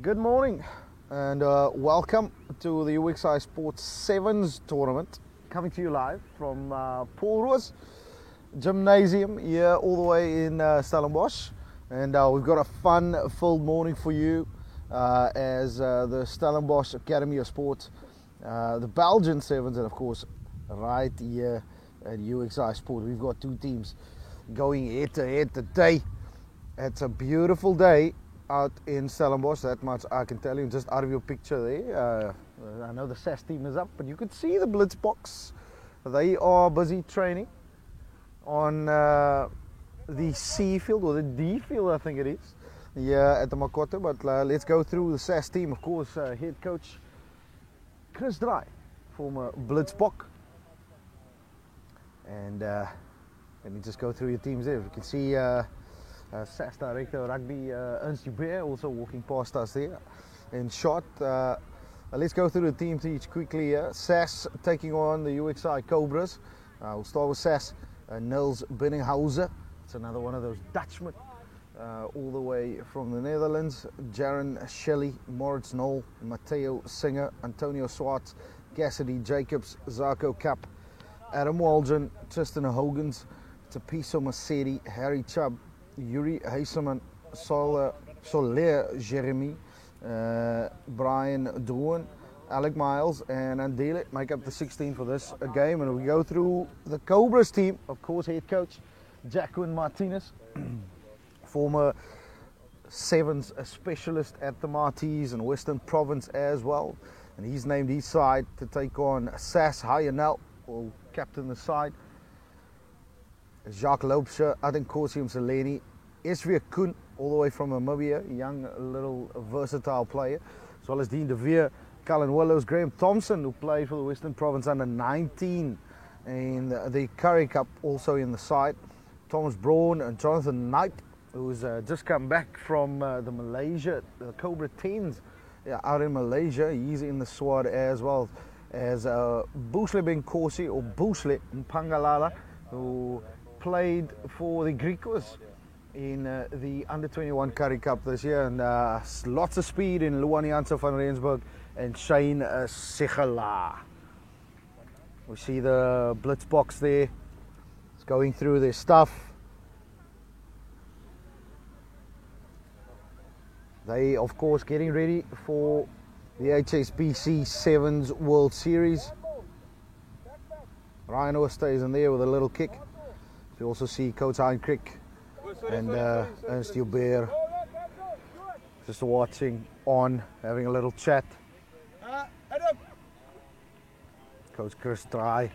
Good morning and welcome to the UXI Sports Sevens tournament, coming to you live from Paul Roos Gymnasium here all the way in Stellenbosch, and we've got a fun-filled morning for you as the Stellenbosch Academy of Sport, the Belgian Sevens, and of course right here at UXI Sport we've got two teams going head-to-head today. It's a beautiful day out in Stellenbosch, that much I can tell you, just out of your picture there. I know the SAS team is up, but you could see the Blitzboks. They are busy training on the C field, or the D field I think it is, yeah, at the Makoto. But let's go through the SAS team. Of course, head coach Chris Dry, former Blitzbok. And let me just go through your teams there. You can see SAS Director Rugby Ernst Joubert also walking past us there in shot. Let's go through the teams each quickly here. SAS taking on the UXI Cobras. We'll start with SAS. Nils Binninghausen, it's another one of those Dutchmen, all the way from the Netherlands. Jaron Shelley, Moritz Knoll, Matteo Singer, Antonio Swartz, Cassidy Jacobs, Zarko Kapp, Adam Waldron, Tristan Hogans, Tapiso Masedi, Harry Chubb, Yuri Heiseman, Soler Jeremy, Brian Drouin, Alec Miles and Andile make up the 16 for this game. And we go through the Cobras team. Of course, head coach Jacqueline Martinez, former Sevens specialist at the Marties and Western Province as well, and he's named his side to take on SAS. Hayanel will captain the side. Jacques Loopsche, Adenkorsium Seleni, Esvia Koen, all the way from Namibia, a young little versatile player, as well as Dean De Veer, Cullen Willows, Graham Thompson, who played for the Western Province under 19 in the Currie Cup, also in the side. Thomas Braun and Jonathan Knight, who's just come back from the Cobra 10s out in Malaysia. He's in the squad, as well as Boosle Benkosi, or Boosle Mpangalala, who played for the Griquas in the under-21 Currie Cup this year, and lots of speed in Luan Janssen van Rensburg and Shane Sigela. We see the Blitzboks there. It's going through their stuff. They, of course, getting ready for the HSBC Sevens World Series. Ryan Orr stays in there with a little kick. You also see Coach Heinkrich and Ernst Joubert just watching on, having a little chat. Coach Chris Dry,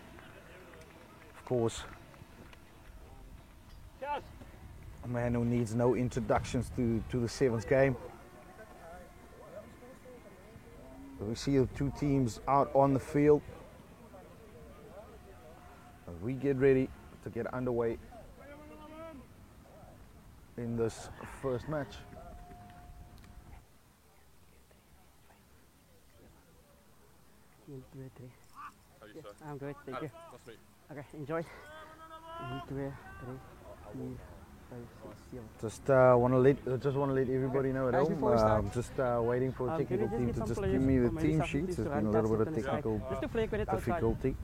of course, a man who needs no introductions to the Sevens game. We see the two teams out on the field as we get ready to get underway in this first match. How are you, sir? I'm good, thank you. Nice to meet you. Okay, enjoy. 1, 2, 3, 4, 5, 6, 7. Just want to let everybody know at Guys, home. before we start, I'm just waiting for a can technical you team get to some just players give me the from team Melissa, sheets. please, There's to been a run little bit of past technical just to flag with it outside. difficulty.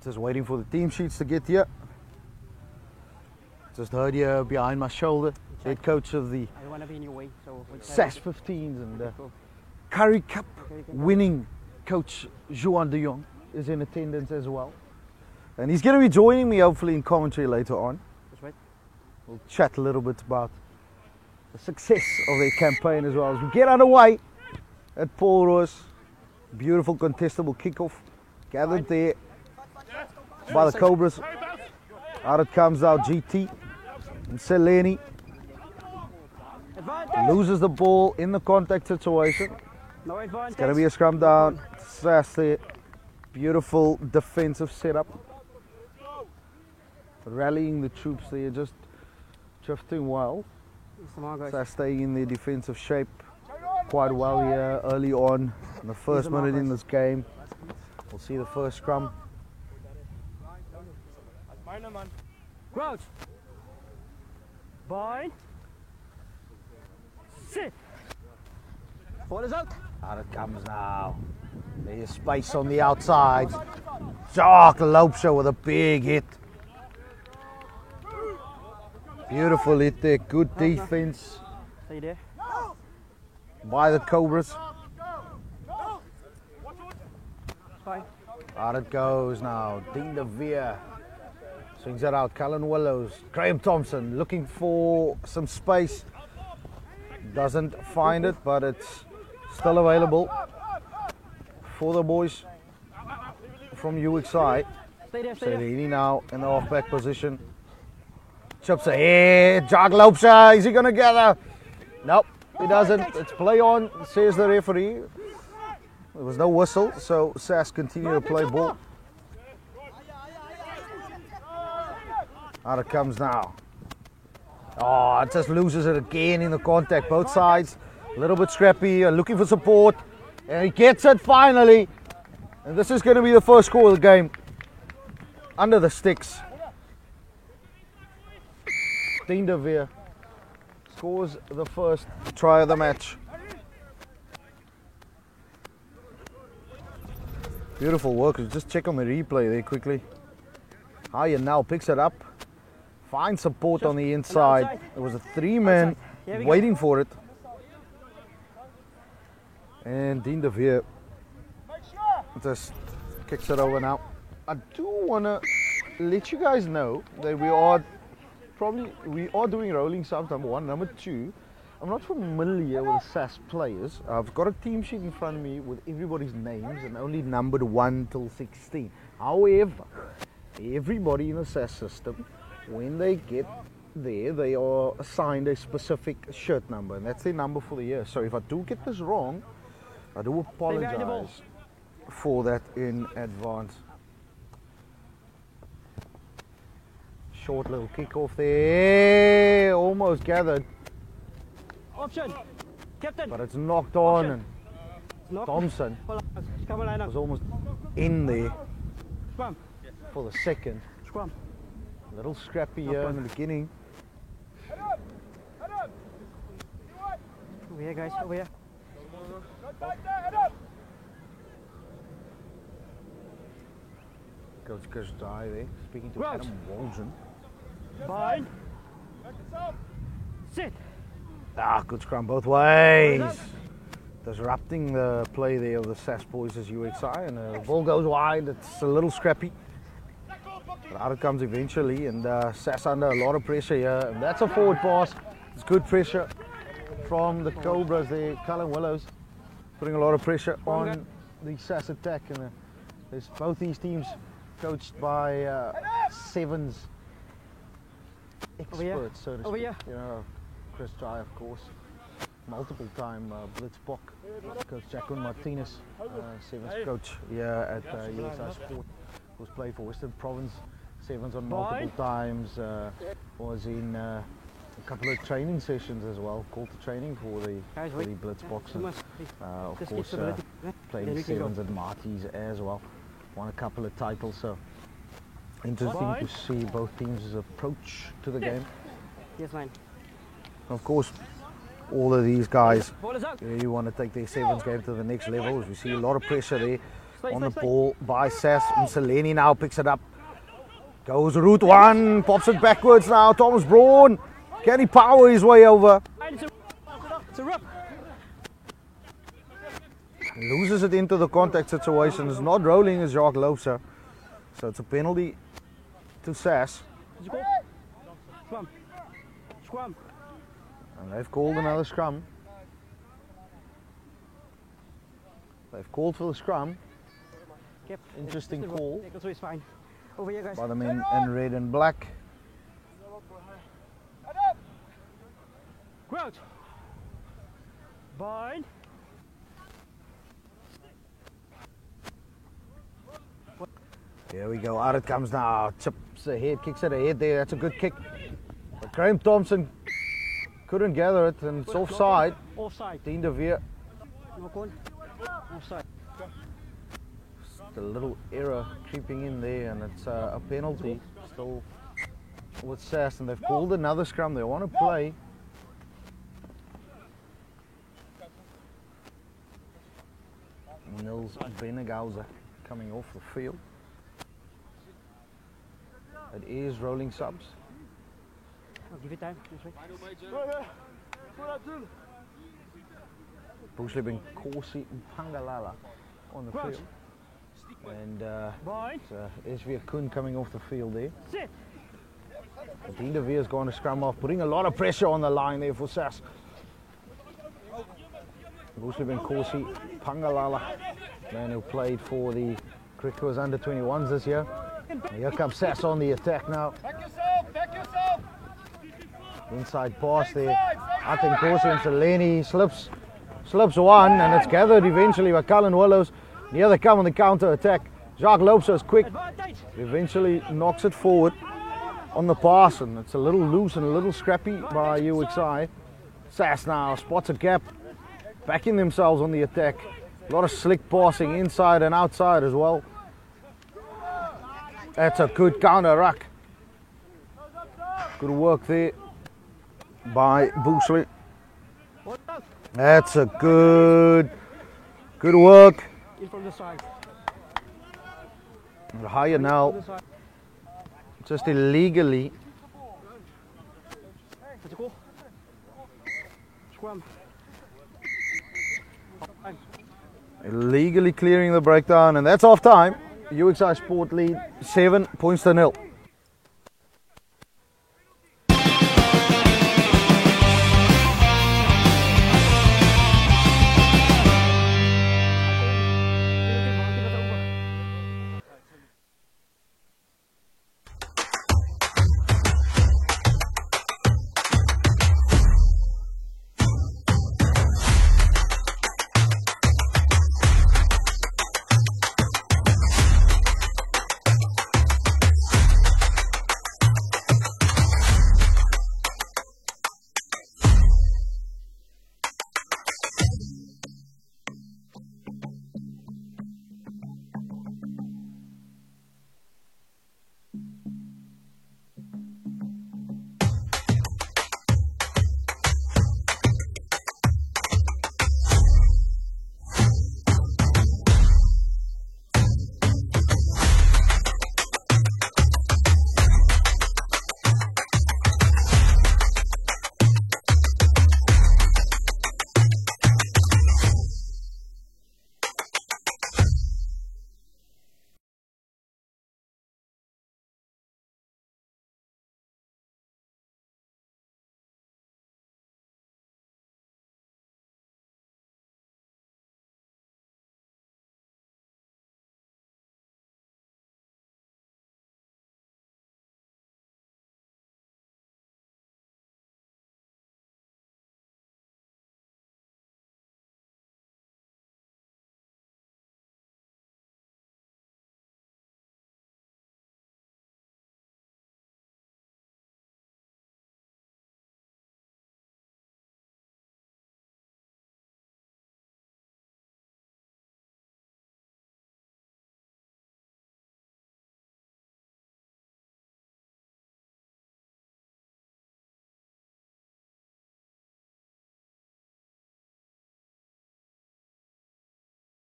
Just waiting for the team sheets to get here. Just heard here behind my shoulder, head coach of the I don't want to be in your way, so SAS 15s and cool. Currie Cup winning coach Juan de Jong is in attendance as well. And he's going to be joining me hopefully in commentary later on. Just wait. We'll chat a little bit about the success of their campaign as well as we get underway at Paul Roos. Beautiful contestable kickoff gathered there by the Cobras. Out it comes out GT and Seleni loses the ball in the contact situation. No advantage. It's going to be a scrum down. SAS there. Beautiful defensive setup. Rallying the troops there, just drifting well. SAS staying in their defensive shape quite well here early on in the first minute in this game. We'll see the first scrum. Crouch. Bind. Sit. Ball is out. Out it comes now. There's space on the outside. Jacques Loubser with a big hit. Beautiful hit there. Good defense Stay there. by the Cobras. Fine. Out it goes now. Dean de Veer swings it out. Cullen Willows. Graham Thompson looking for some space. Doesn't find it, but it's still available for the boys from UXI. Stay there, stay there. Selini now in the off-back position. Chips ahead. Jacques Loubser. Is he going to gather? Nope, he doesn't. It's play on, says the referee. There was no whistle, so SAS continue to play ball. Out it comes now. Oh, it just loses it again in the contact. Both sides a little bit scrappy, looking for support. And he gets it finally. And this is going to be the first score of the game. Under the sticks. Dean de Veer scores the first try of the match. Beautiful work. Just check on the replay there quickly. Haya now picks it up. Finds support on the inside. There was a three-man waiting for it. And Dean de Veer just kicks it over now. I do want to let you guys know that we are doing rolling subs, number one. Number two, I'm not familiar with the SAS players. I've got a team sheet in front of me with everybody's names and only numbered 1 till 16. However, everybody in the SAS system, when they get there, they are assigned a specific shirt number, and that's their number for the year. So if I do get this wrong, I do apologize for that in advance. Short little kick-off there, almost gathered. Option. Captain. But it's knocked on, Option. and Thompson Come on, was almost in there Scrum. for the second. Scrum. A little scrappy here in the beginning. Over here, guys. Over here. Coach Kersdai there, speaking to Right. Adam Waldron. Bind. Sit. Ah, good scrum both ways. Disrupting the play there of the SAS boys as UXI, and the ball goes wide. It's a little scrappy. But out it comes eventually, and SAS under a lot of pressure here. And that's a forward pass. It's good pressure from the Cobras there. Cullen Willows putting a lot of pressure on the SAS attack. And there's both these teams coached by sevens experts, so to Over speak. here. You know, Chris Jai, of course, multiple-time Blitzbok, Coach Jacqueline Martinez, sevens coach here at USI Sport, who's played for Western Province sevens on multiple times, was in a couple of training sessions as well, called to training for the Blitzboks, and of course played sevens at Marty's as well, won a couple of titles, so interesting to see both teams' approach to the game. Yes, man. Of course, all of these guys Ball is out. really want to take their sevens game to the next level, as we see a lot of pressure there on the Stay. ball by SAS. Mseleni now picks it up, goes route one, pops it backwards now. Thomas Braun, can he power his way over? It's a rip. Loses it into the contact situation. It's not rolling as Jacques Loubser, so it's a penalty to SAS. Scrum. Scrum. And they've called another scrum. They've called for the scrum. Yep. Interesting call So it's fine. Over here, guys. by the men in red and black. Crouch. Bind. Here we go, out it comes now. Chips ahead, kicks it ahead there. That's a good kick. But Graham Thompson couldn't gather it, and it's offside. Offside. Dean de Veer, Knock on. Offside. just a little error creeping in there, and it's a penalty. Still with Sass, and they've called another scrum. They want to play. Nils Benegauser coming off the field. It is rolling subs. I'll give it time. Bushli Benkosi Pangalala on the field. And Esvia Kun coming off the field there. Dean de Veer's going to scrum off, putting a lot of pressure on the line there for Sass. Bushli Benkosi Pangalala, man who played for the Cricketers under 21s this year. And here comes Sass on the attack now. Back yourself! Inside pass there. I think Kosi and Seleni slips one, and it's gathered eventually by Cullen Willows. Here they come on the counter attack. Jacques Lopes is quick. Eventually knocks it forward on the pass, and it's a little loose and a little scrappy by UXI. Sass now spots a gap, backing themselves on the attack. A lot of slick passing inside and outside as well. That's a good counter ruck. Good work there by Bushli. That's a good work. In from the side. Higher now. Just illegally. Illegally clearing the breakdown, and that's off time. UXI Sport lead 7-0.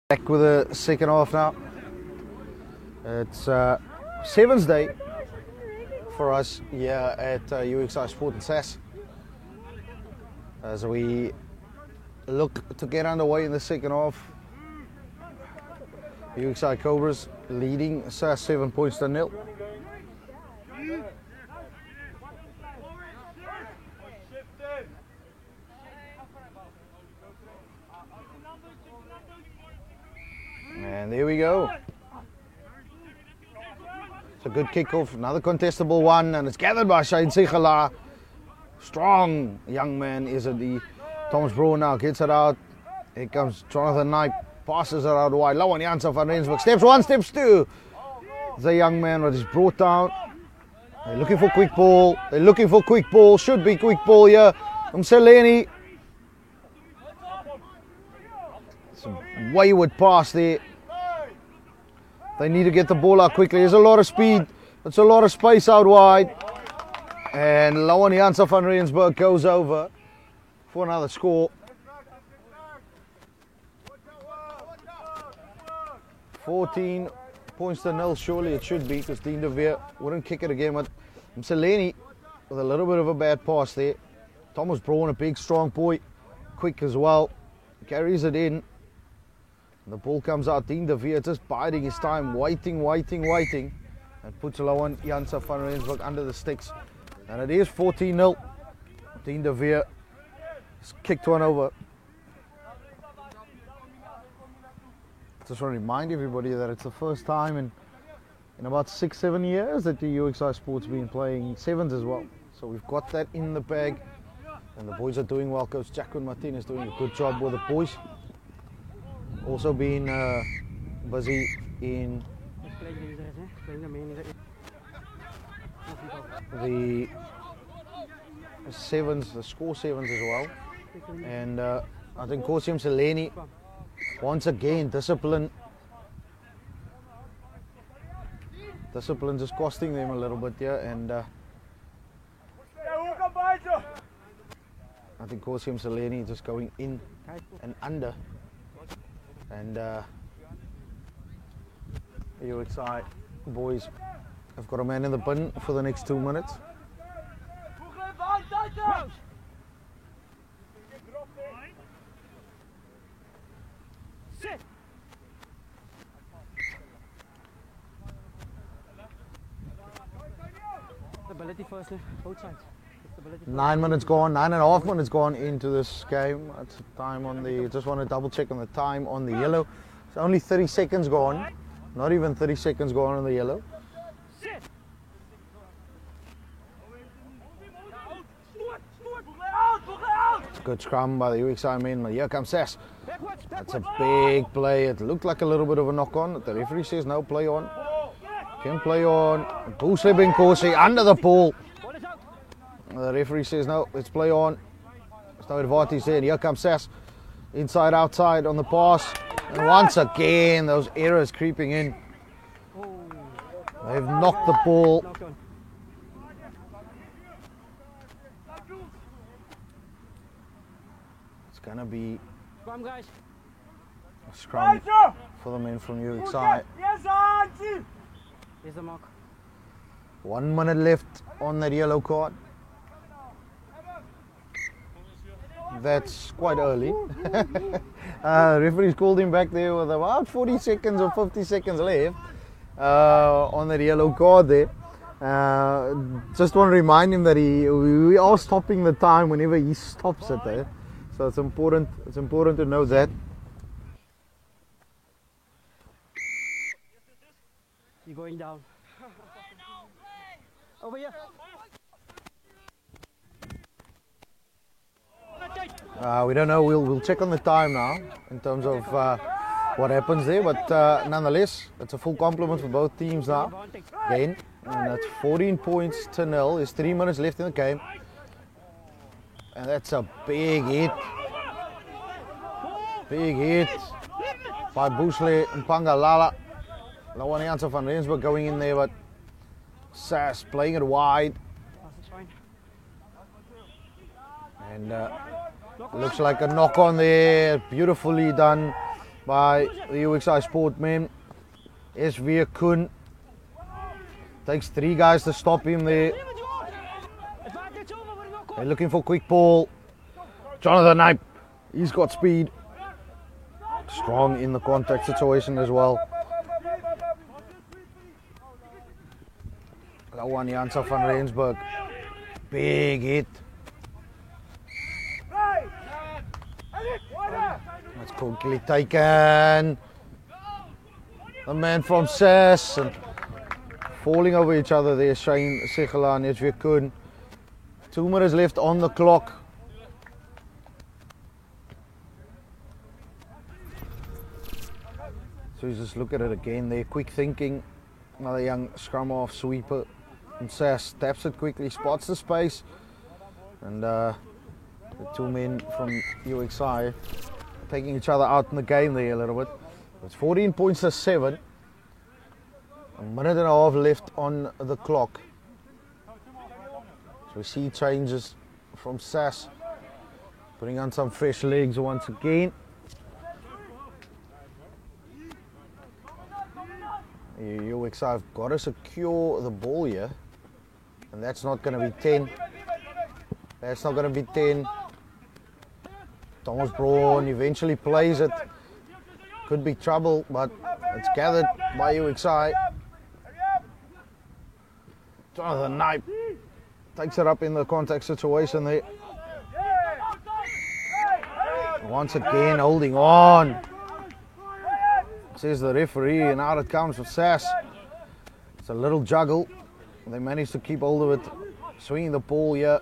Back with the second half now. It's Sevens Day for us here at UXI Sport and Sass, as we look to get underway in the second half. UXI Cobras leading Sass 7-0. And there we go. It's a good kickoff, another contestable one, and it's gathered by Shane Sigala. Strong young man is it. The Thomas Brewer now gets it out. Here comes Jonathan Knight, passes it out wide. Lauan Janssen van Rensburg, steps one, steps two. The young man that is brought down. They're looking for quick ball. They're looking for quick ball. Should be quick ball here. Seleni. Some wayward pass there. They need to get the ball out quickly. There's a lot of speed It's a lot of space out wide. And Lawan Janse van Rensburg goes over for another score. 14 points to 0, surely it should be, because Dean de Veer wouldn't kick it again. But Mseleni with a little bit of a bad pass there. Thomas Braun, a big strong boy, quick as well, carries it in. And the ball comes out. Dean de Veer just biding his time, waiting, and puts Lawan Janse van Rensburg under the sticks. And it is 14-0. Dean de Veer has kicked one over. Just want to remind everybody that it's the first time in about 6-7 years that the UXI Sport's been playing sevens as well. So we've got that in the bag, and the boys are doing well. Coach Jacqueline Martin is doing a good job with the boys. Also been busy in the sevens, the score sevens as well. And I think Kosim Seleni, once again, discipline just costing them a little bit here, and I think Kosim Seleni just going in and under, and the UXI boys have got a man in the bin for the next 2 minutes. Stability first, both sides. 9 minutes gone, 9.5 minutes gone into this game. That's the time on the, just want to double check on the time on the yellow. It's only 30 seconds gone, not even 30 seconds gone on the yellow. Good scrum by the UXI men, but here comes Sass. That's a big play. It looked like a little bit of a knock on. The referee says no, play on. Can play on. Boosle Benkosi under the ball. The referee says no, let's play on. There's no advantage there. And here comes Sass. Inside, outside on the pass. And once again, those errors creeping in. They've knocked the ball. It's going to be a scrum for the men from UXI. Here's the mark. 1 minute left on that yellow card. That's quite early. Referee's called him back there with about 40 seconds or 50 seconds left on that yellow card there. Just want to remind him that we are stopping the time whenever he stops it there. So it's important to know that. You're going down. Over here. We don't know. We'll check on the time now in terms of what happens there. But nonetheless, it's a full complement for both teams now. Again, and that's 14 points to 0. There's 3 minutes left in the game, and that's a big hit. Big hit by Boosle Mpangalala. Lawan Janse van Rensburg going in there, but Sass playing it wide. And looks like a knock on there. Beautifully done by the UXI Sportmen. SV Kun takes 3 guys to stop him there. They're looking for quick ball. Jonathan Knipe, he's got speed. Strong in the contact situation as well. Lawan Janse van Rensburg. Big hit. That's quickly taken. The man from Sass and falling over each other there. Shane Segela and SV Kun. 2 minutes left on the clock. So you just look at it again there. Quick thinking. Another young scrum half sweeper. And Sass taps it quickly, spots the space. And the 2 men from UXI taking each other out in the game there a little bit. It's 14 points to 7. A minute and a half left on the clock. So we see changes from SAS. Putting on some fresh legs once again. UXI have got to secure the ball here. And that's not going to be 10. That's not going to be 10. Thomas Braun eventually plays it. Could be trouble, but it's gathered by UXI. Jonathan Knipe takes it up in the contact situation there. Once again holding on, says the referee, and out it comes for SAS. It's a little juggle. They managed to keep hold of it, swinging the ball here.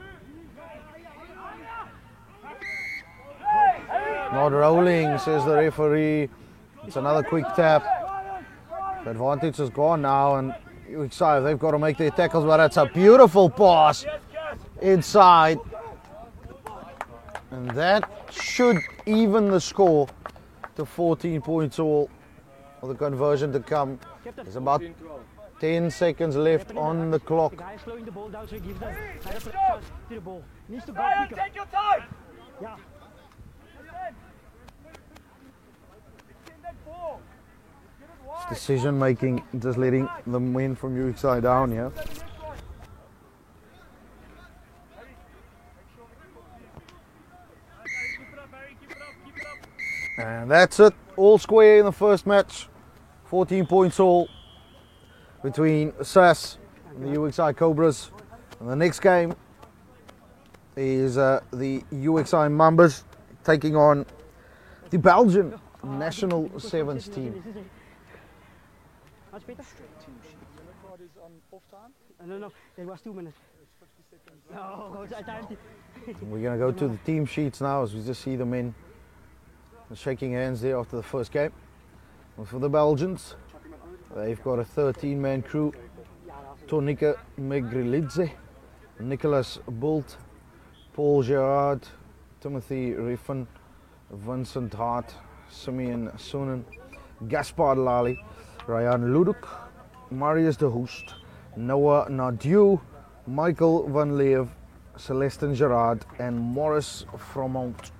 Not rolling, says the referee. It's another quick tap. The advantage is gone now, and UXI, they've got to make their tackles, but it's a beautiful pass inside. And that should even the score to 14 points all for the conversion to come. There's about 10 seconds left on the clock. The guy is slowing the ball down, so he gives the chance to the ball. He needs to go quicker. Take your time. Yeah. Decision making, just letting them win from UXI down here. And that's it, all square in the first match. 14 points all between SAS and the UXI Cobras. And the next game is the UXI Mambas taking on the Belgian national sevens team. Much better? No, it was 2 minutes. No, We're going to go to the team sheets now as we just see the men shaking hands there after the first game. And for the Belgians, they've got a 13-man crew. Tonika Megrilidze, Nicholas Bult, Paul Gerard, Timothy Riffen, Vincent Hart, Simeon Sonnen, Gaspard Lally, Ryan Luduk, Marius de Hoest, Noah Nadieu, Michael van Leeuw, Celestin Gerard, and Maurice Fromont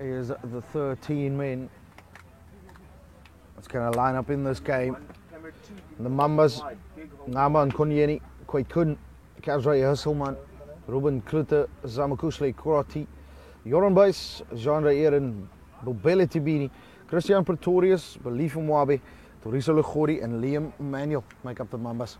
is the 13 men that's going to line up in this game. The Mambas, Ngama and Konyeni, Kwaikun, Kazrai Husselman, Ruben Klute, Zamakusle Korati, Joran Buys, Jean-Ray Eren, Bobele Tibini, Christian Pretorius, Belief Mwabe, Toriso Legori, and Liam Manuel make up the Mambas.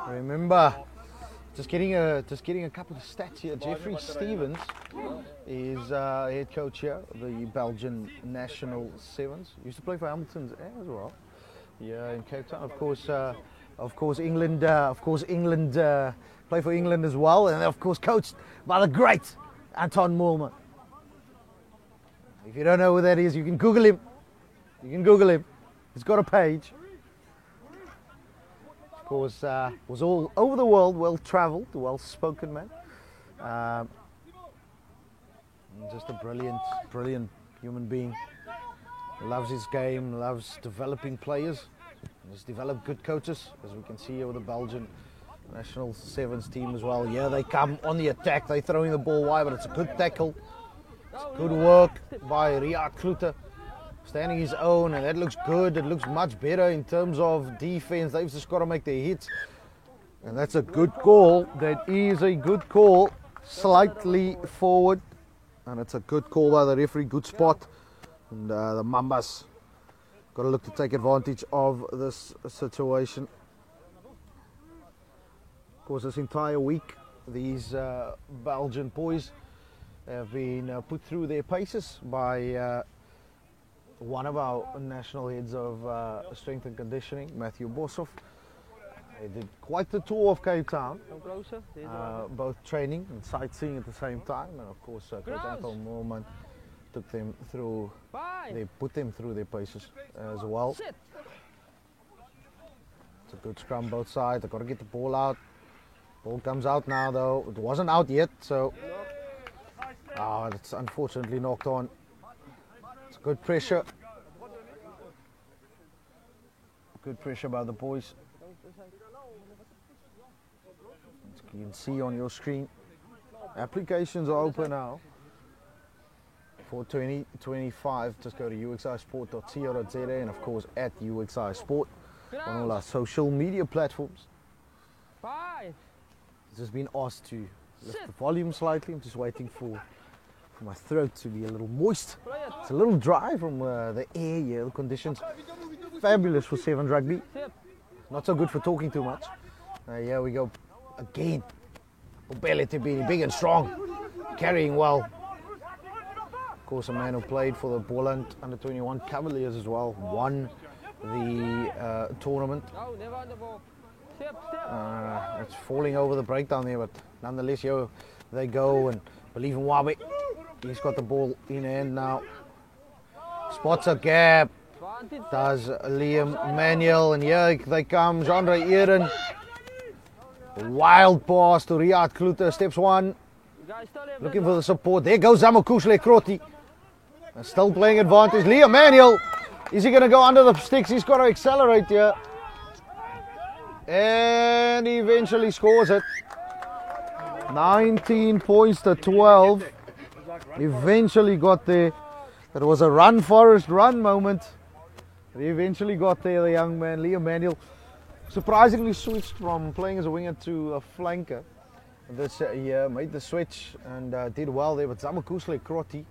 Remember, just getting a couple of stats here. Jeffrey Stevens is head coach here, the Belgian national sevens. Used to play for Hamilton as well. Yeah, in Cape Town. Of course, England. Play for England as well, and of course, coached by the great Anton Moolman. If you don't know who that is, you can Google him. He's got a page. Of course, was all over the world, well-travelled, well-spoken man. Just a brilliant human being. Loves his game, loves developing players. He's developed good coaches, as we can see here with the Belgian national sevens team as well. Yeah, they come on the attack, they're throwing the ball wide, but it's a good tackle. It's good work by Riyad Klute, standing his own, and that looks good. It looks much better in terms of defense. They've just got to make their hits, and that's a good call. That is a good call, slightly forward, and it's a good call by the referee. Good spot, and the Mambas got to look to take advantage of this situation. Of course, this entire week, these Belgian boys have been put through their paces by one of our national heads of strength and conditioning, Matthew Boshoff. They did quite the tour of Cape Town, both training and sightseeing at the same time, and of course, Coach Anton Moolman took them through. They put them through their paces as well. It's a good scrum both sides. They've got to get the ball out. Ball comes out now, though. It wasn't out yet, so it's unfortunately knocked on. It's good pressure. Good pressure by the boys. As you can see on your screen, applications are open now for 2025. Just go to uxisport.co.za and of course at uxisport on all our social media platforms. It's just been asked to lift the volume slightly. I'm just waiting for my throat to be a little moist. It's a little dry from the air here. The conditions fabulous for sevens rugby. Not so good for talking too much. Here we go again. Ubele Tebini, big and strong, carrying well. Of course, a man who played for the Boland under-21 Cavaliers as well, won the tournament. It's falling over the breakdown there, but nonetheless, here they go and believe in Wabe. He's got the ball in hand now. Spots a gap. Does Liam Manuel, and here they come. Jandre Eren. Wild pass to Riyad Klute. Steps one. Looking for the support. There goes Zamakushle Kroti. Still playing advantage. Liam Manuel. Is he going to go under the sticks? He's got to accelerate here. And he eventually scores it. 19 points to 12. Eventually got there. It was a run, Forrest, run moment. He eventually got there, the young man, Liam Manuel. Surprisingly switched from playing as a winger to a flanker. This year made the switch and did well there. But Zamakushle Kroti,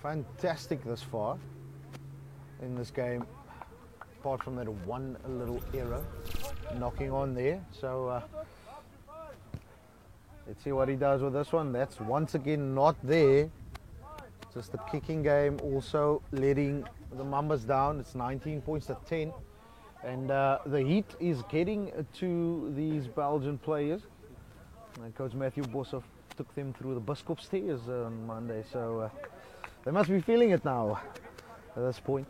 fantastic this far in this game. Apart from that one little error, knocking on there. So let's see what he does with this one. That's once again not there. Just the kicking game also letting the Mambas down. It's 19 points to 10. And the heat is getting to these Belgian players. And Coach Matthew Boshoff took them through the Biskop stairs on Monday. So they must be feeling it now at this point.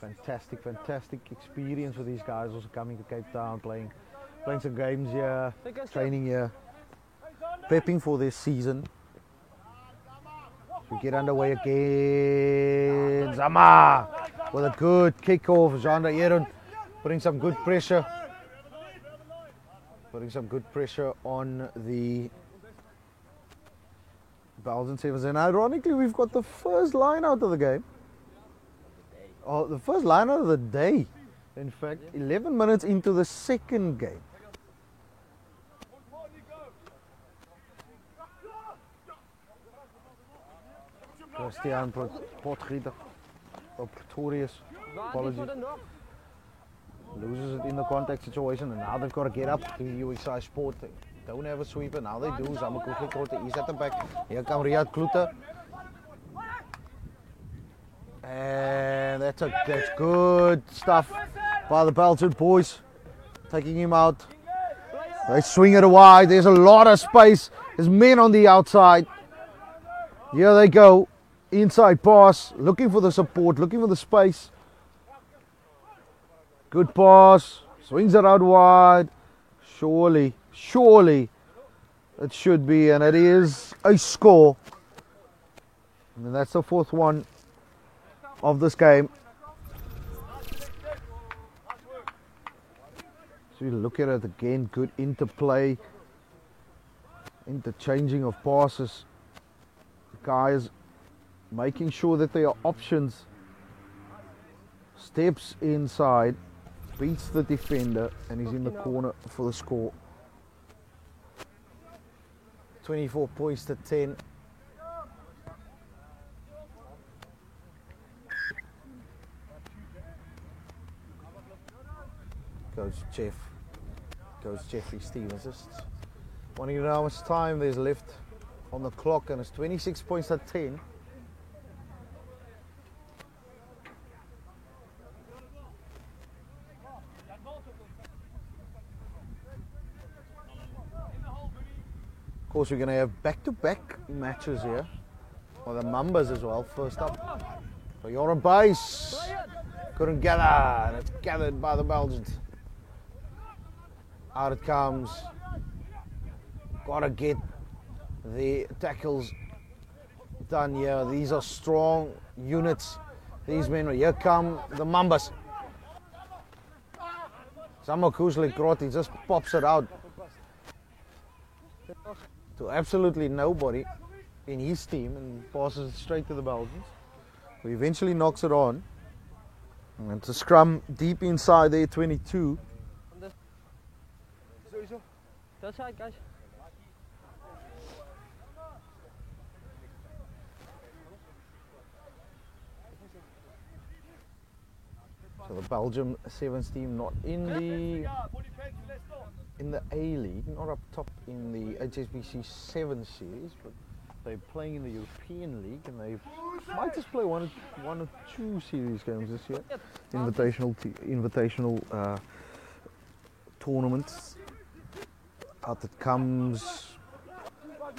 Fantastic experience for these guys also coming to Cape Town, playing some games here, training here, prepping for this season. We get underway again. Zama with a good kickoff. Jandre Eren putting some good pressure. On the Belgian Sevens. And ironically, we've got the first line out of the game. Oh, the first line out of the day. In fact, 11 minutes into the second game. Christian Potgieter op Pretorius. Apologies. loses it in the contact situation, and now they've got to get up to UXI Sport. They don't have a sweeper, now they do. Zamakuhle Krote is at the back. Here comes Riyad Klute. And that's good stuff by the Belgian boys. Taking him out. They swing it wide. There's a lot of space. There's men on the outside. Here they go. Inside pass. Looking for the support. Looking for the space. Good pass. Swings it out wide. Surely it should be. And it is a score. And that's the fourth one of this game. So you look at it again, good interplay, interchanging of passes. The guys making sure that there are options. Steps inside, beats the defender, and he's in the corner for the score. 24 points to 10. Goes Jeffrey Stevens. Want to know how much time there's left on the clock, and it's 26 points to 10. Of course, we're going to have back-to-back matches here. Or the Mambas as well, first up. So you're on base. Couldn't gather, and it's gathered by the Belgians. Out it comes. Gotta get the tackles done here. These are strong units. These men, here come the Mambas. Zamakuhle Krote just pops it out to absolutely nobody in his team and passes it straight to the Belgians, who eventually knocks it on. And it's a scrum deep inside there, 22. That side, guys. So the Belgium Sevens team not in the A League, not up top in the HSBC 7 series, but they're playing in the European League, and they might just play one or two series games this year. Invitational tournaments. Out it comes.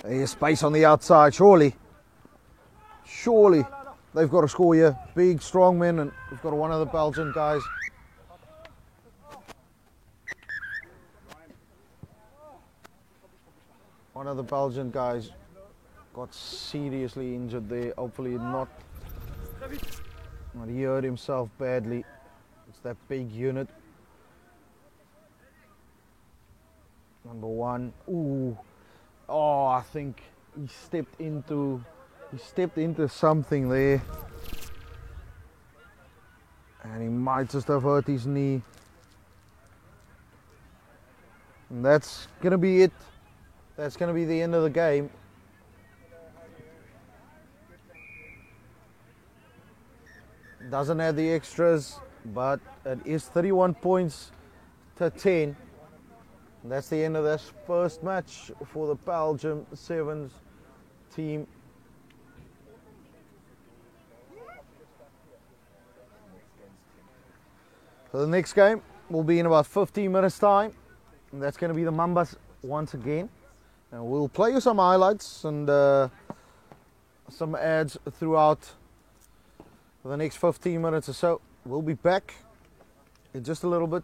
There's space on the outside. Surely they've got to score here. Big, strong men, and we've got one of the Belgian guys. One of the Belgian guys got seriously injured there. Hopefully not. But he hurt himself badly. It's that big unit. Number one. Ooh. Oh, I think he stepped into something there. And he might just have hurt his knee. And that's gonna be it. That's gonna be the end of the game. Doesn't have the extras, but it is 31 points to 10. And that's the end of this first match for the Belgium Sevens team. So the next game will be in about 15 minutes time. And that's going to be the Mambas once again. And we'll play you some highlights and some ads throughout the next 15 minutes or so. We'll be back in just a little bit.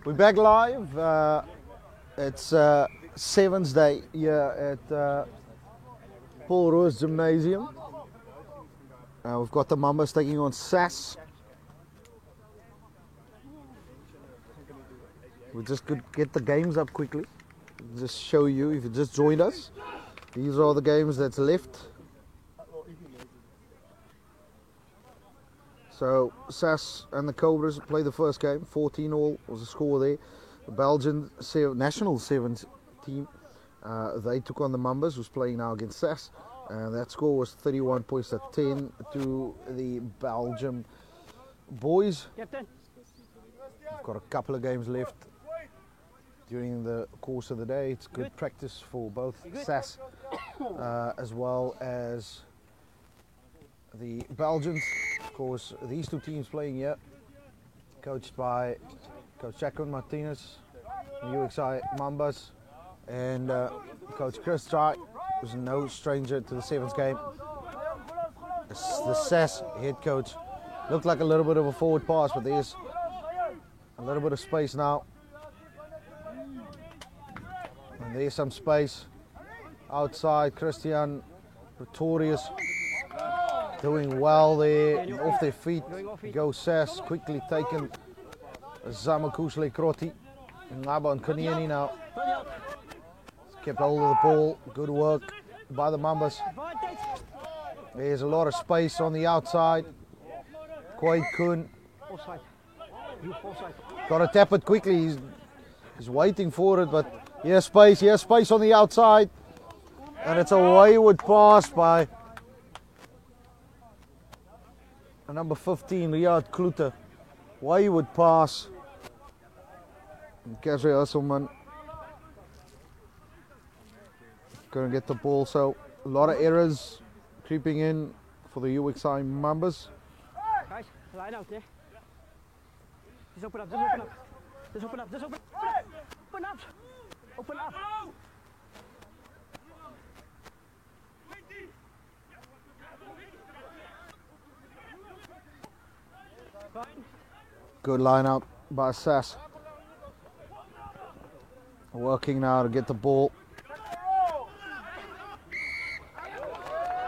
We're back live. It's Sevens Day here at Paul Roos Gymnasium. We've got the Mambas taking on SAS. We just could get the games up quickly. Just show you if you just joined us. These are the games that's left. So SAS and the Cobras play the first game. 14-all was the score there. The Belgian national sevens team, they took on the Mambas, who's playing now against SAS. That score was 31 points to 10 to the Belgium boys. Captain. We've got a couple of games left during the course of the day. It's good practice for both SAS as well as the Belgians. Of course, these two teams playing here, coached by Coach Jacqueline Martinez, UXI Mambas, and Coach Chris Try, who's no stranger to the sevens game. The SAS head coach looked like a little bit of a forward pass, but there's a little bit of space now. And there's some space outside. Christian Pretorius doing well there, off their feet. Goes SAS, quickly taken. Zamakusle Kroti. Ngaba Nkunieni now. Kept hold of the ball. Good work by the Mambas. There's a lot of space on the outside. Quaid Kun. Got to tap it quickly. He's waiting for it, but here's space on the outside. And it's a wayward pass by number 15, Riyad Klute. Wayward pass. Kesri Hasselman couldn't get the ball, so a lot of errors creeping in for the UXI Mambas. Guys, line out there. Just open up, just open up. Just open up, just open up. Open up. Open up. Good line out by SAS. Working now to get the ball.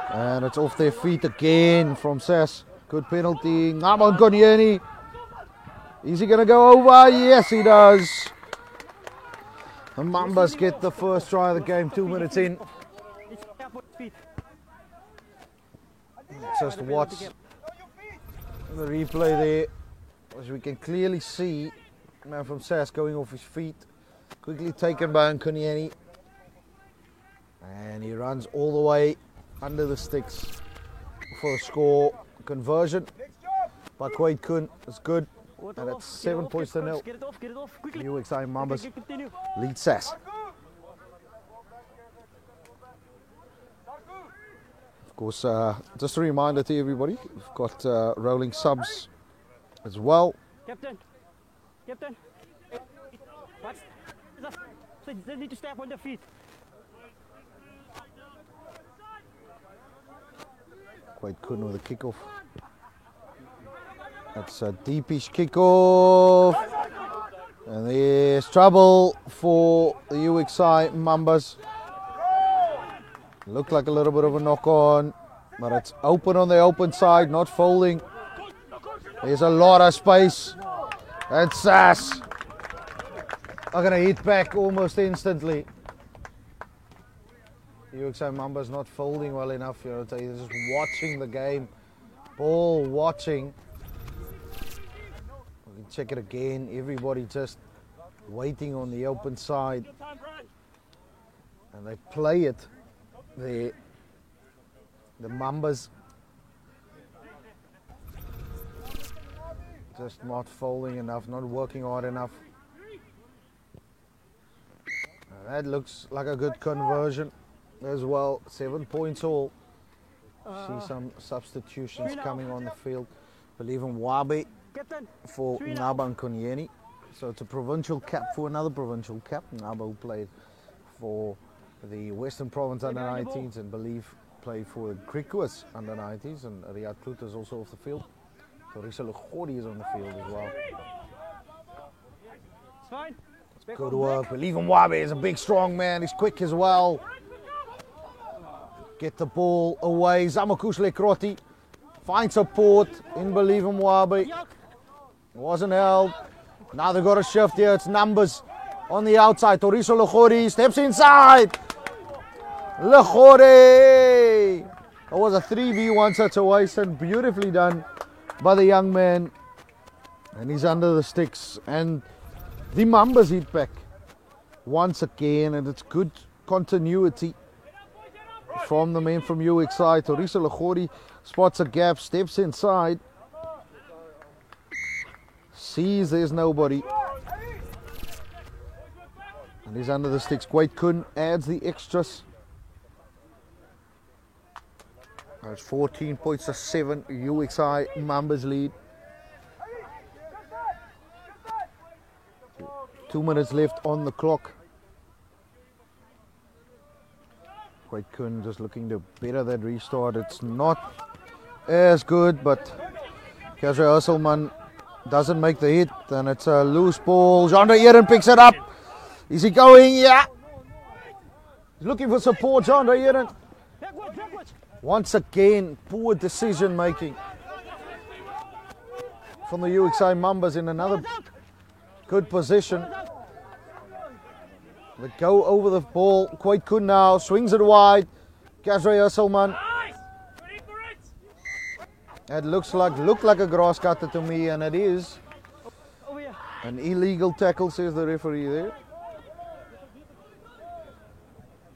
And it's off their feet again from SAS. Good penalty. Ngaba Nkunieni. Is he going to go over? Yes, he does. The Mambas get the first try of the game 2 minutes in. Just watch the replay there. As we can clearly see, man from SAS going off his feet. Quickly taken by Nkunieni. And he runs all the way under the sticks for a score. Conversion by Quaid Kun is good. And it's 7 points to 0. UXI Mambas lead SAS. Of course, just a reminder to everybody, we've got rolling subs as well. Captain. What? They need to step on their feet. Quite good with the kickoff. That's a deepish kickoff. And there's trouble for the UXI Mambas. Looked like a little bit of a knock on, but it's open on the open side, not folding. There's a lot of space. And SAS are going to hit back almost instantly. UXI Mambas not folding well enough, you know, just watching the game. Ball watching. We can check it again. Everybody just waiting on the open side. And they play it. The Mambas just not folding enough, not working hard enough. That looks like a good conversion as well. 7 points all. See some substitutions coming on the field. I believe in Wabe for Ngaba Nkunieni. So it's a provincial cap for another provincial cap. Ngaba who played for the Western Province under-19s and believe played for the Griquas under-19s, and Riyad Klute is also off the field. So Risa Lugodi is on the field as well. It's fine. Back Good on, work. back. Believe Mwabe is a big, strong man. He's quick as well. Get the ball away. Zamakusle Kroti finds support in Believe Mwabe. Yuck. Wasn't held. Now they've got a shift here. It's numbers on the outside. Toriso Lechori steps inside. Lechori. That was a 3v1 situation. Beautifully done by the young man. And he's under the sticks. And the Mambas hit back once again. And it's good continuity from the man from UXI. Toriso Lechori spots a gap, steps inside. Sees there's nobody. And he's under the sticks. Kwait Kun adds the extras. That's 14 points to 7. UXI Mambas lead. 2 minutes left on the clock. Kwait Kun just looking to better that restart. It's not as good, but Kazra Hasselman doesn't make the hit, and it's a loose ball. Jandre Eren picks it up. Is he going? Yeah. He's looking for support, Jandre Eren. Backwards, backwards. Once again, poor decision making from the UXI Mambas in another good position. They go over the ball. Kwait Kun now swings it wide. Kazra Hasselman. It looked like a grass cutter to me, and it is. Over here. An illegal tackle, says the referee there.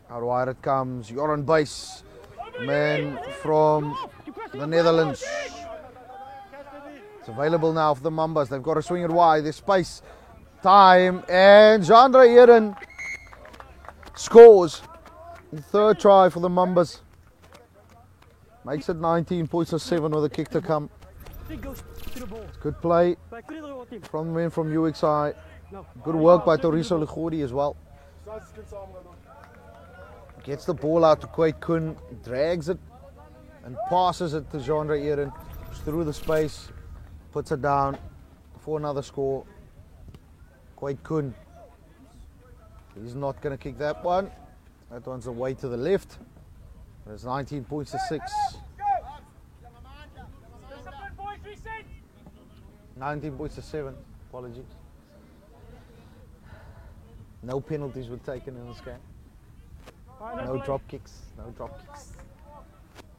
Out wide it comes. Joran Buys, man from the Netherlands. It's available now for the Mambas. They've got to swing it wide. There's space, time, and Jandre Eren scores. The third try for the Mambas. Makes it 19 points to 7 with a kick to come. It goes to the ball. Good play By Kudel team. from the men from UXI. No. Good work by Toriso Lechori as well. Gets the ball out to Kwait Kun, drags it and passes it to Jandre Eren through the space, puts it down for another score. Kwait Kun, he's not going to kick that one. That one's away to the left. There's 19 points to 6. 19 points to 7. Apologies. No penalties were taken in this game. Final No play. drop kicks. No drop kicks.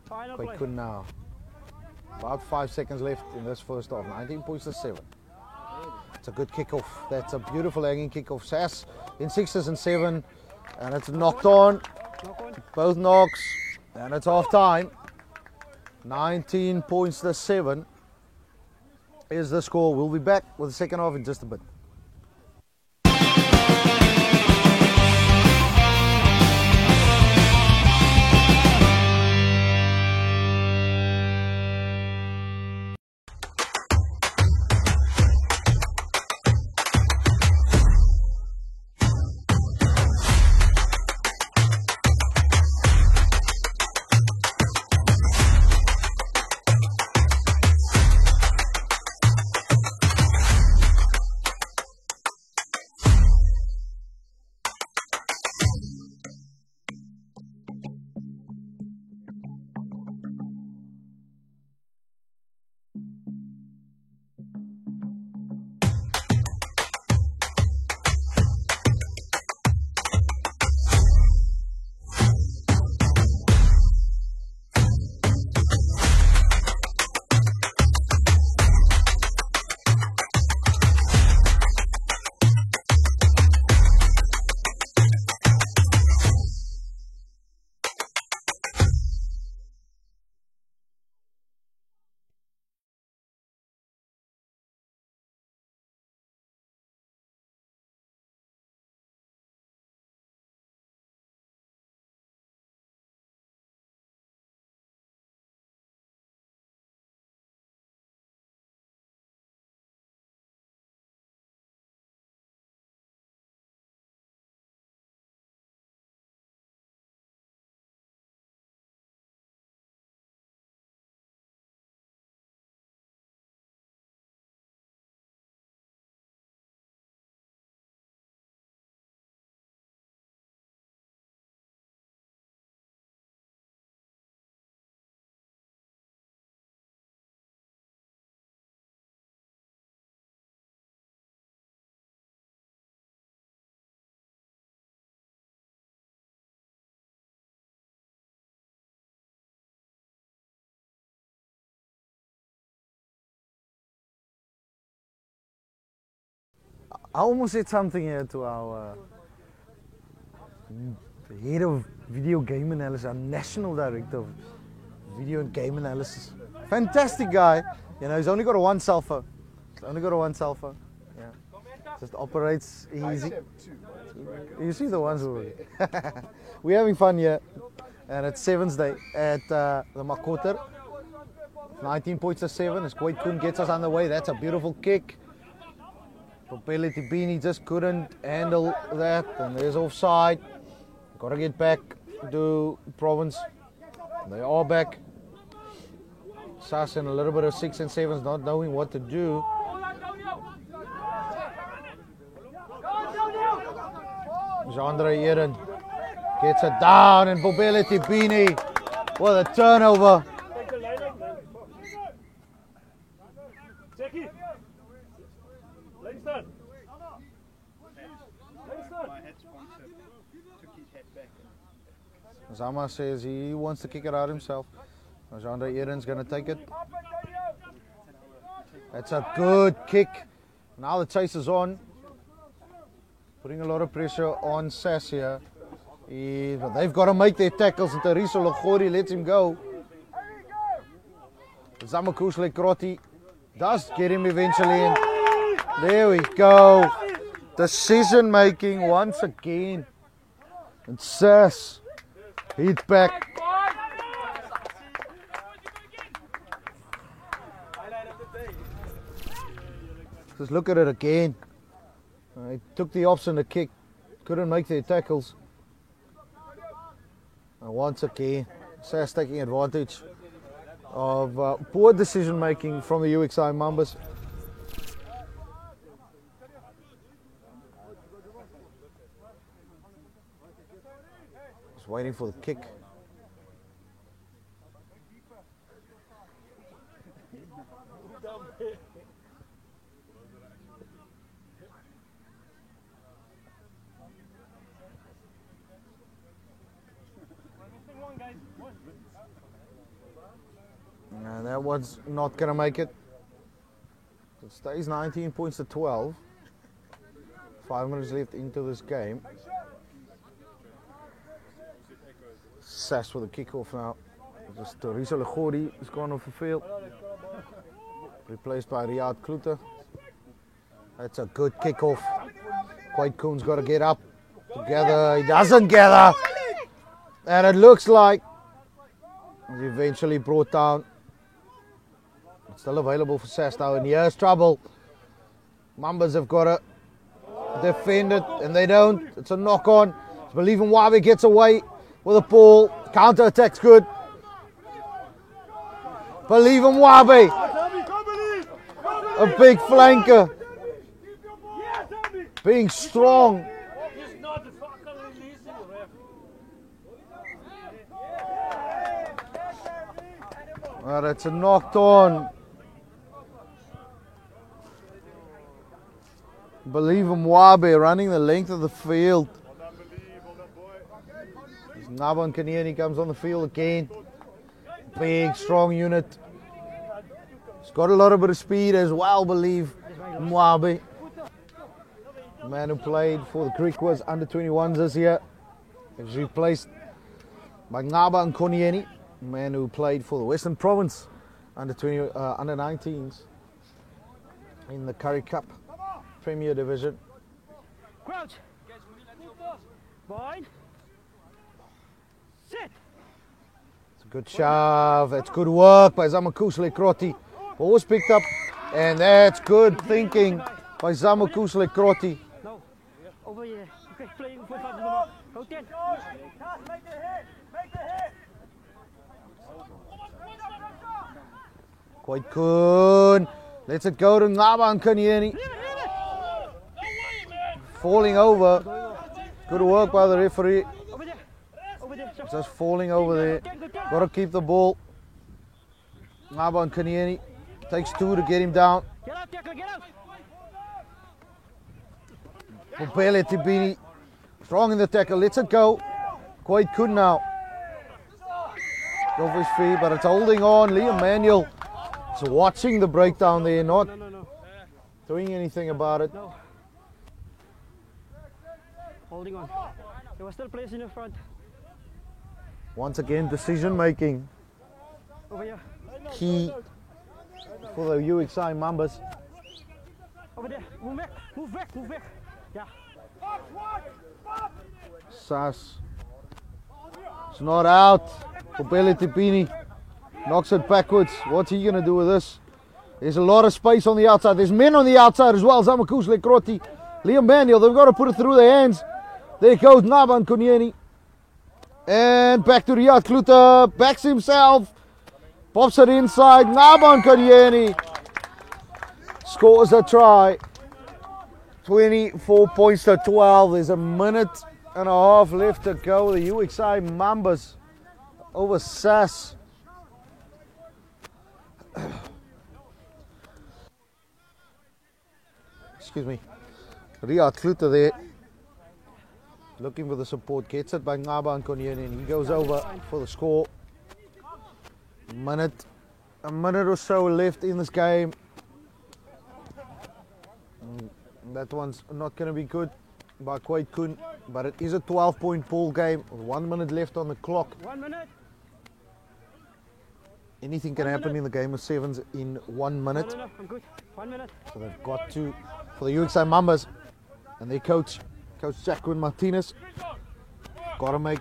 Final Kwait play. Kun now. About 5 seconds left in this first half. 19 points to 7. It's a good kickoff. That's a beautiful hanging kickoff. Sass in 6s and 7. And it's knocked on. Knock on. Both knocks. And it's half time. 19 points to 7 is the score. We'll be back with the second half in just a bit. I almost said something here to our head of video game analysis, our national director of video and game analysis. Fantastic guy. You know, he's only got a one cell phone. Yeah. Just operates easy. You see the ones already. We're having fun here. And it's Sevens Day at the Makoter. 19 points to 7 as Kwait Koen gets us underway. That's a beautiful kick. Popele Tibini just couldn't handle that. And there's offside. Got to get back to Province. They are back. Sas and a little bit of 6 and 7s not knowing what to do. Jandre Eren gets it down and Popele Tibini. What a turnover. Zama says he wants to kick it out himself. Jandre Eren's going to take it. That's a good kick. Now the chase is on. Putting a lot of pressure on Sas here. But they've got to make their tackles. And Teriso Logori lets him go. Zamakusle Kroti does get him eventually in. There we go. Decision making once again. And Sas hit back. Just look at it again. He took the option to kick. Couldn't make their tackles. And once again, Sas taking advantage of poor decision making from the UXI Mambas. Just waiting for the kick. And that one's not going to make it. It stays 19 points to 12. 5 minutes left into this game. Sas with a kickoff now. Just Teriso Logori has gone off the field. Replaced by Riyad Klute. That's a good kickoff. Kwait Koen's got to get up together. He doesn't gather. And it looks like he's eventually brought down. It's still available for Sas now, and here's trouble. Mambas have got to defend it, and they don't. It's a knock on. Believe in Wabi gets away with a ball. Counter attack's good. Believe in Wabi. A big flanker. Being strong. Well, it's a knocked on. Believe in Wabe running the length of the field. Naban Kaniani comes on the field again. Big, strong unit. He's got a lot of bit of speed as well, Believe Mwabe. The man who played for the Griquas under 21s this year. He's replaced by Ngaba and Konieni. Man who played for the Western Province under 19s in the Currie Cup Premier Division. Crouch. Bind. Sit. It's a good shove. It's good work by Zamakusle Kroti. Ball was picked up, and that's good thinking by Zamakusle Kroti. No. Over here. Okay, playing for the go 10. Make the hit. Make the hit. Kwait Koen. Lets it go to Ngaba and Kanieni. Falling over. Good work by the referee. Over there. Over there. Just falling over there. Got to keep the ball. Ngaba and Kanieni. Takes 2 to get him down. Get out, tackle, get out. Popele Tibini. Strong in the tackle. Lets it go. Kwait Koen now. Off his feet, but it's holding on. Liam Manuel is watching the breakdown there, not No. doing anything about it. No. Holding on. There was still players in the front. Once again, decision making Over here. key for the UXI Mambas. Over there. Move back. Move back. Move back. Yeah. Sas. It's not out for Pele Tipini. Knocks it backwards. What's he going to do with this? There's a lot of space on the outside. There's men on the outside as well. Zamakusle Kroti, Liam Manuel. They've got to put it through their hands. There goes Naban Konyeni. And back to Riyad Kluter. Backs himself. Pops it inside. Naban Konyeni scores a try. 24 points to 12. There's a minute and a half left to go. The UXI Mambas over SAS. Excuse me. Riyad Kluter there. Looking for the support. Gets it by Naban Konyeni and he goes over for the score. A minute or so left in this game. That one's not going to be good by Kwait Kun, but it is a 12-point pool game with 1 minute left on the clock. 1 minute. Anything can happen in the game of sevens in 1 minute. No, I'm good. 1 minute. So they've got to, for the UXI Mambas and their coach Jacqueline Martinez, got to make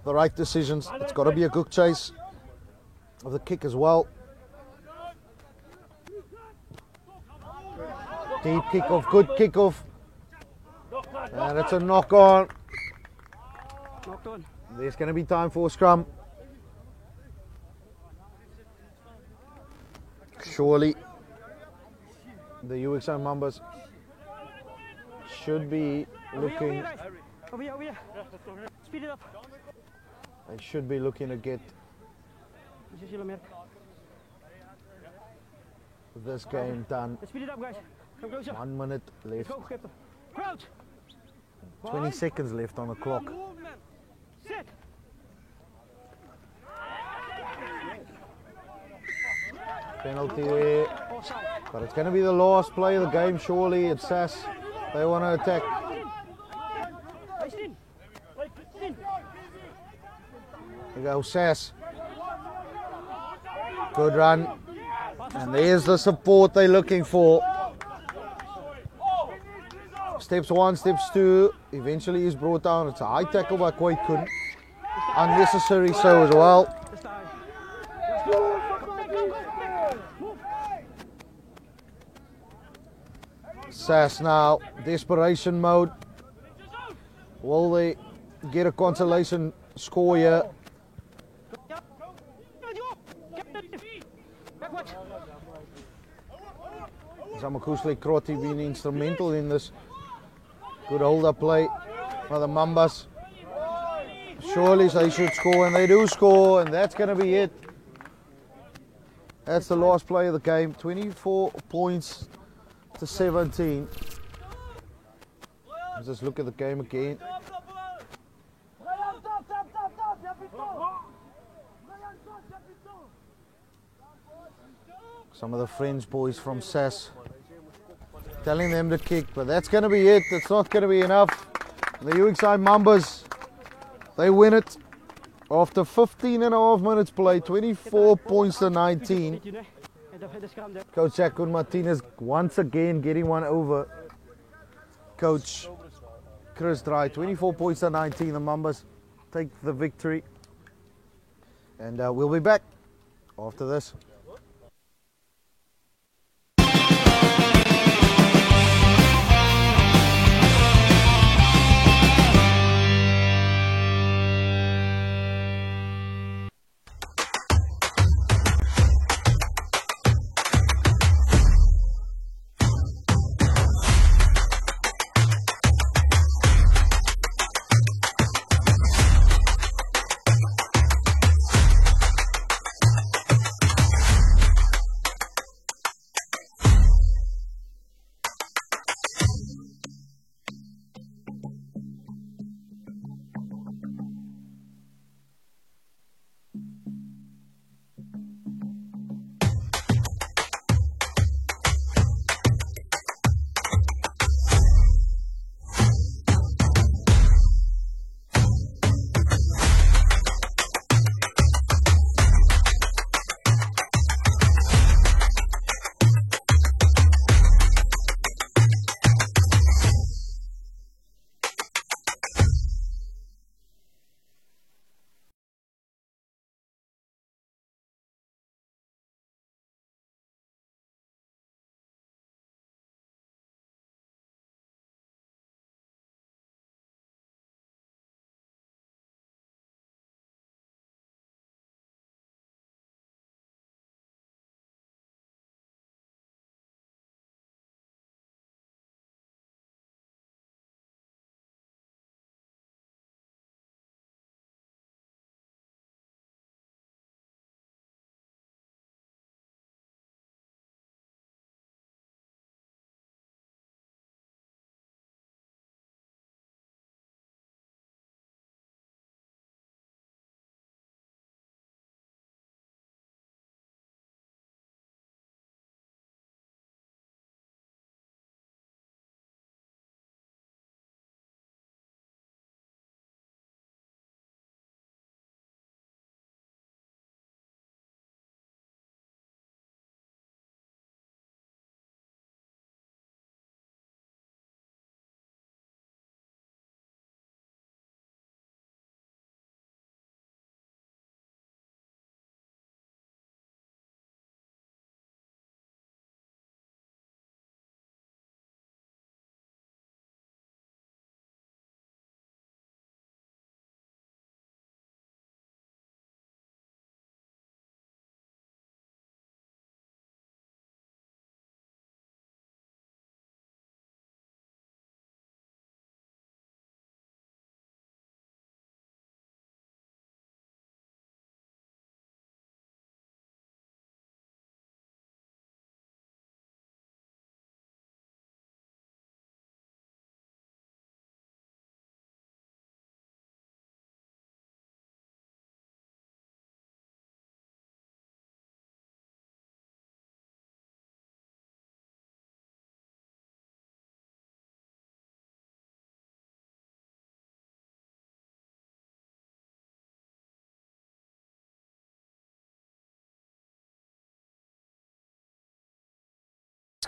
the right decisions. It's got to be a good chase of the kick as well. Deep kickoff, good kickoff. And it's a knock on. Knocked on. There's going to be time for a scrum. Surely the UXI Mambas should be looking, Over here. Speed it up. they should be looking to get this game done. Let's speed it up, guys. Come closer. 1 minute left, Go, Captain. Crouch. 20 seconds left on the clock. Sit. Penalty there, Offside. but it's going to be the last play of the game. Surely it's SAS. They want to attack. Right in. There goes SAS. Good run. And there's the support they're looking for. Steps 1, steps 2. Eventually he's brought down. It's a high tackle by Kwait Kun. Unnecessary so as well. Let's die. SAS now, desperation mode. Will they get a consolation score here? Zamakusle Kroti being instrumental in this. Good hold-up play for the Mambas. Surely they should score, and they do score, and that's going to be it. That's the last play of the game. 24 points to 17. Let's just look at the game again. Some of the French boys from SAS telling them to kick, but that's going to be it. It's not going to be enough. The UXI Mambas, they win it after 15 and a half minutes play, 24 points to 19. Coach Jacqueline Martinez once again getting one over Coach Chris Dry. 24 points to 19. The Mambas take the victory. And we'll be back after this.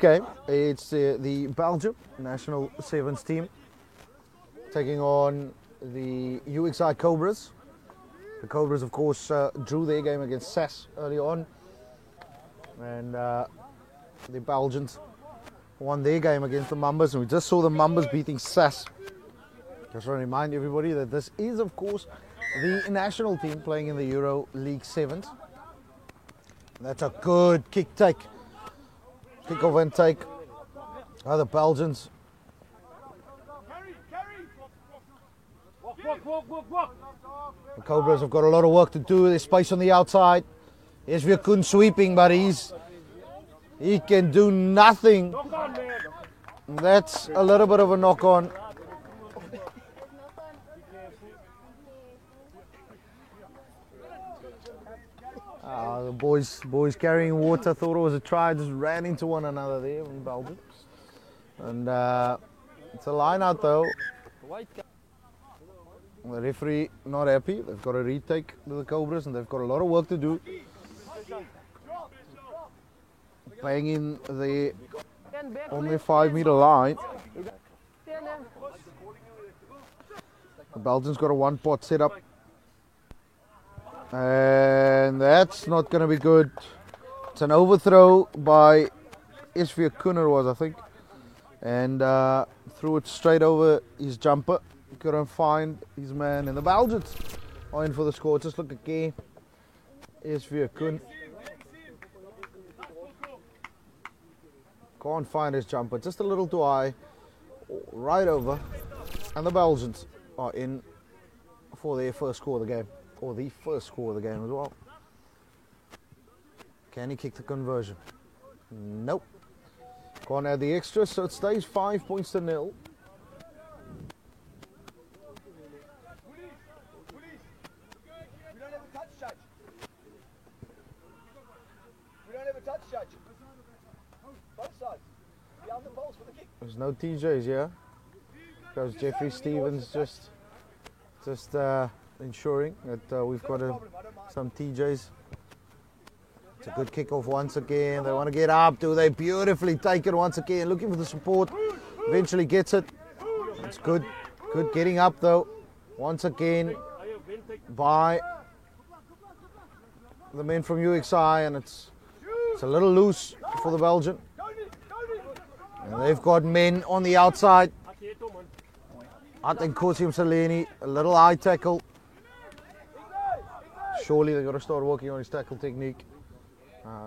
Game, it's the Belgium national sevens team taking on the UXI Cobras. The Cobras, of course, drew their game against SAS early on, and the Belgians won their game against the Mambas, and we just saw the Mambas beating SAS. Just want to remind everybody that this is, of course, the national team playing in the Euro League Sevens. That's a good kick take. Kick-off and take by the Belgians. The Cobras have got a lot of work to do. There's space on the outside. Here's Vikun sweeping, but he can do nothing. That's a little bit of a knock-on. The boys carrying water, thought it was a try, just ran into one another there in Belgium. And it's a line out though. The referee not happy. They've got a retake to the Cobras and they've got a lot of work to do. Playing in on the 5-meter line. The Belgians got a one-pot set up. And that's not going to be good. It's an overthrow by SV Kuner was, I think. And threw it straight over his jumper. Couldn't find his man. And the Belgians are in for the score. Just look again. SV Kun. Can't find his jumper. Just a little too high. Right over. And the Belgians are in for their first score of the game. Or the first score of the game as well. Can he kick the conversion? Nope. Can't add the extra, so it stays 5 points to 0. There's no TJs, yeah? Because Jeffrey Stevens just ensuring that we've got some TJs. It's a good kickoff once again. They want to get up. Do they beautifully take it once again? Looking for the support. Eventually gets it. It's good. Good getting up though. Once again by the men from UXI, and it's a little loose for the Belgian. And they've got men on the outside. I think Kosim Saleni, a little high tackle. Surely they've got to start working on his tackle technique.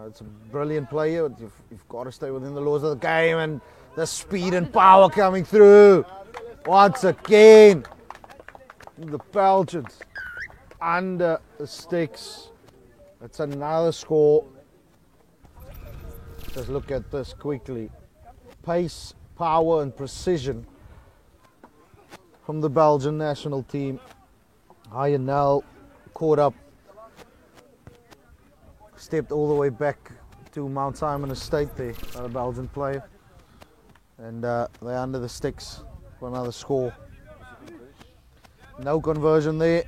It's a brilliant player. You've got to stay within the laws of the game, and the speed and power coming through. Once again, the Belgians under the sticks. That's another score. Just look at this quickly. Pace, power and precision from the Belgian national team. Ayanel caught up. Stepped all the way back to Mount Simon Estate there, the Belgian player. And they're under the sticks for another score. No conversion there.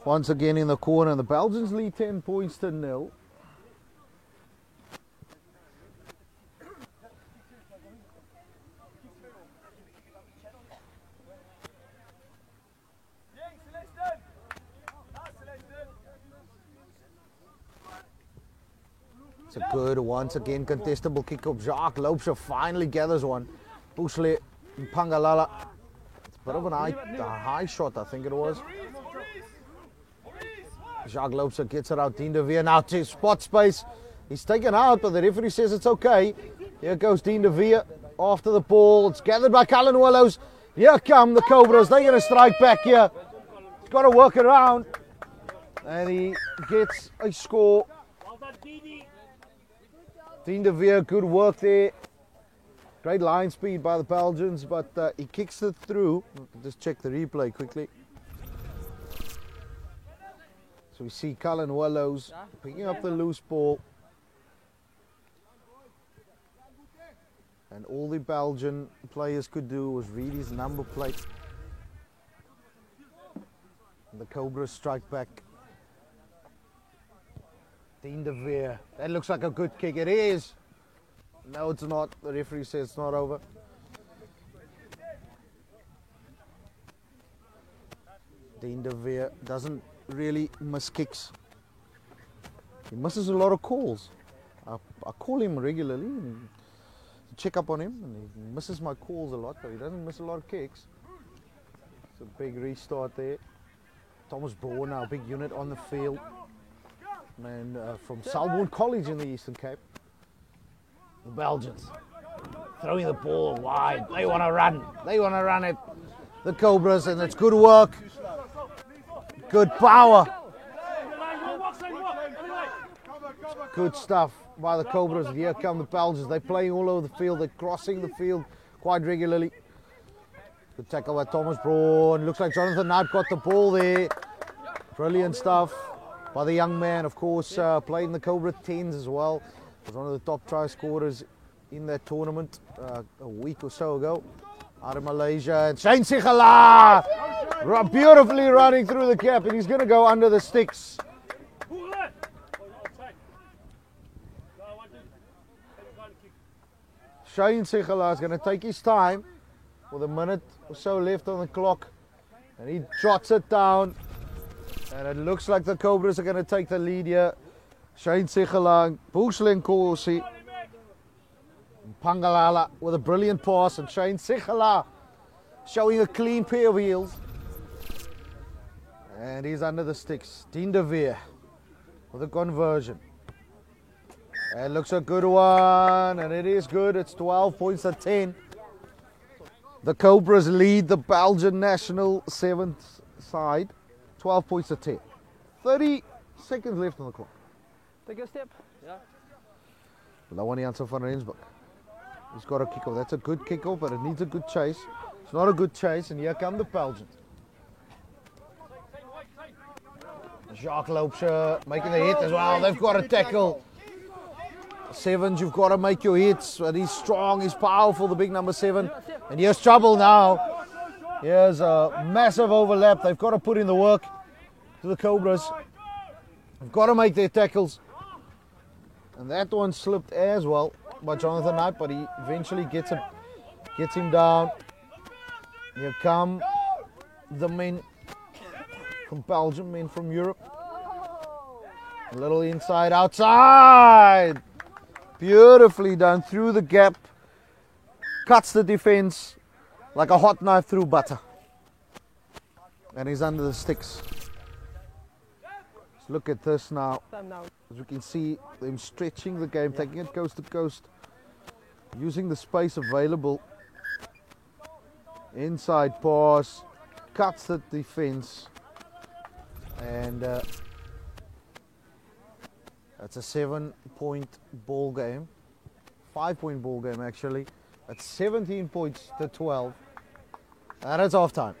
Once again in the corner, the Belgians lead 10 points to 0. It's a good, once again, contestable kick-up. Jacques Loopse finally gathers one. Pusle Pangalala. It's a bit of a high shot, I think it was. Jacques Loopse gets it out. Dean de Veer now to spot space. He's taken out, but the referee says it's okay. Here goes Dean de Veer after the ball. It's gathered by Cullen Willows. Here come the Cobras. They're going to strike back here. He's got to work around. And he gets a score. Dean de Veer, good work there. Great line speed by the Belgians, but he kicks it through. Just check the replay quickly. So we see Cullen Willows picking up the loose ball. And all the Belgian players could do was read his number plate. And the Cobras strike back. Dean de Veer. That looks like a good kick. It is. No, it's not. The referee says it's not over. Dean de Veer doesn't really miss kicks. He misses a lot of calls. I call him regularly and check up on him, and he misses my calls a lot, but he doesn't miss a lot of kicks. It's a big restart there. Thomas Braun now, big unit on the field. Man from Selborne College in the Eastern Cape. The Belgians throwing the ball wide. They want to run. They want to run it. The Cobras, and it's good work. Good power. Good stuff by the Cobras. Here come the Belgians. They're playing all over the field. They're crossing the field quite regularly. Good tackle by Thomas Braun. Looks like Jonathan Knight got the ball there. Brilliant stuff by the young man. Of course, played in the Cobra 10s as well. Was one of the top try scorers in that tournament a week or so ago. Out of Malaysia. And Shane Sigala beautifully running through the gap, and he's going to go under the sticks. Shane Sigala is going to take his time with a minute or so left on the clock, and he trots it down, and it looks like the Cobras are going to take the lead here. Shane Sigala, Boosling Kosi, Pangalala with a brilliant pass, and Shane Sigala showing a clean pair of heels, and he's under the sticks. Dean de Veer with a conversion. It looks a good one, and it is good. It's 12 points to 10. The Cobras lead the Belgian national 7th side, 12 points to 10. 30 seconds left on the clock. Take a step. Yeah. Lawani van Rensburg. He's got a kick-off. That's a good kick-off, but it needs a good chase. It's not a good chase, and here come the Belgians. Jacques Loopse making the hit as well. They've got a tackle. Sevens, you've got to make your hits, but he's strong, he's powerful, the big number 7. And here's trouble now. Here's a massive overlap. They've got to put in the work to the Cobras. They've got to make their tackles. And that one slipped as well by Jonathan Knight, but he eventually gets him down. Here come the men from Belgium, men from Europe. A little inside, outside. Beautifully done through the gap. Cuts the defense like a hot knife through butter. And he's under the sticks. Let's look at this now. As we can see them stretching the game, taking it coast to coast, using the space available. Inside pass, cuts the defense, and that's a 7-point ball game, 5-point ball game actually. That's 17 points to 12, and it's half time.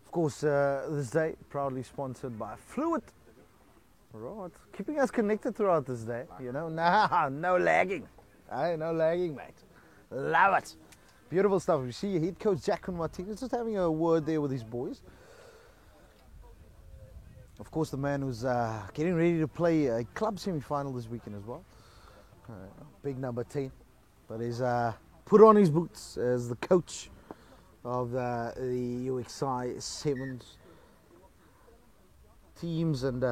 Of course, this day proudly sponsored by Fluid. Right, keeping us connected throughout this day. You know, no lagging. Hey, no lagging, mate. Love it. Beautiful stuff. You see your head coach Jack Martinez just having a word there with his boys. Of course, the man who's getting ready to play a club semi-final this weekend as well. Big number 10. But he's put on his boots as the coach of the UXI Sevens teams. And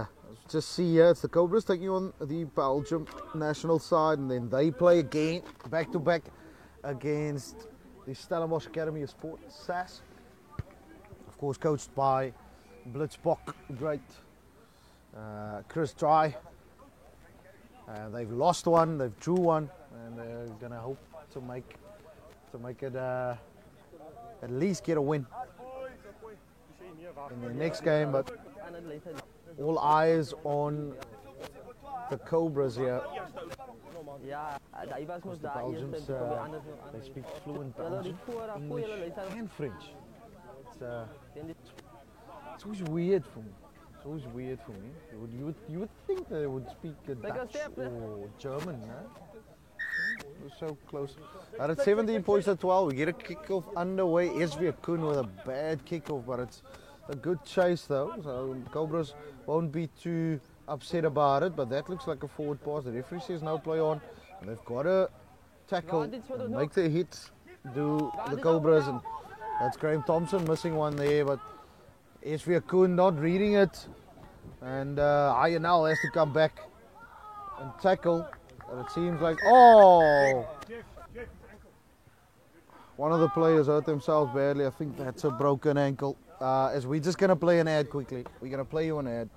just see here, it's the Cobras taking on the Belgium national side. And then they play again, back-to-back, against the Stellenbosch Academy of Sport, SAS. Of course, coached by Blitzbok, great Chris Dry. They've lost one, they've drew one, and they're gonna hope to make it at least get a win in the next game. But all eyes on the Cobras here. The Belgians, they speak fluent Belgian, English, and French. It's always weird for me. It's always weird for me. You would think they would speak Dutch or German, no? We're so close. At 17 points to 12, we get a kickoff underway. SV Koen with a bad kickoff, but it's a good chase though. So Cobras won't be too upset about it, but that looks like a forward pass. The referee says no play on. And they've got to tackle and make the hits, do the Cobras, and that's Graham Thompson missing one there, but SV Koen not reading it, and Ayanal has to come back and tackle, and it seems like, oh, one of the players hurt themselves badly. I think that's a broken ankle. As we're just going to play an ad quickly. We're going to play you an ad.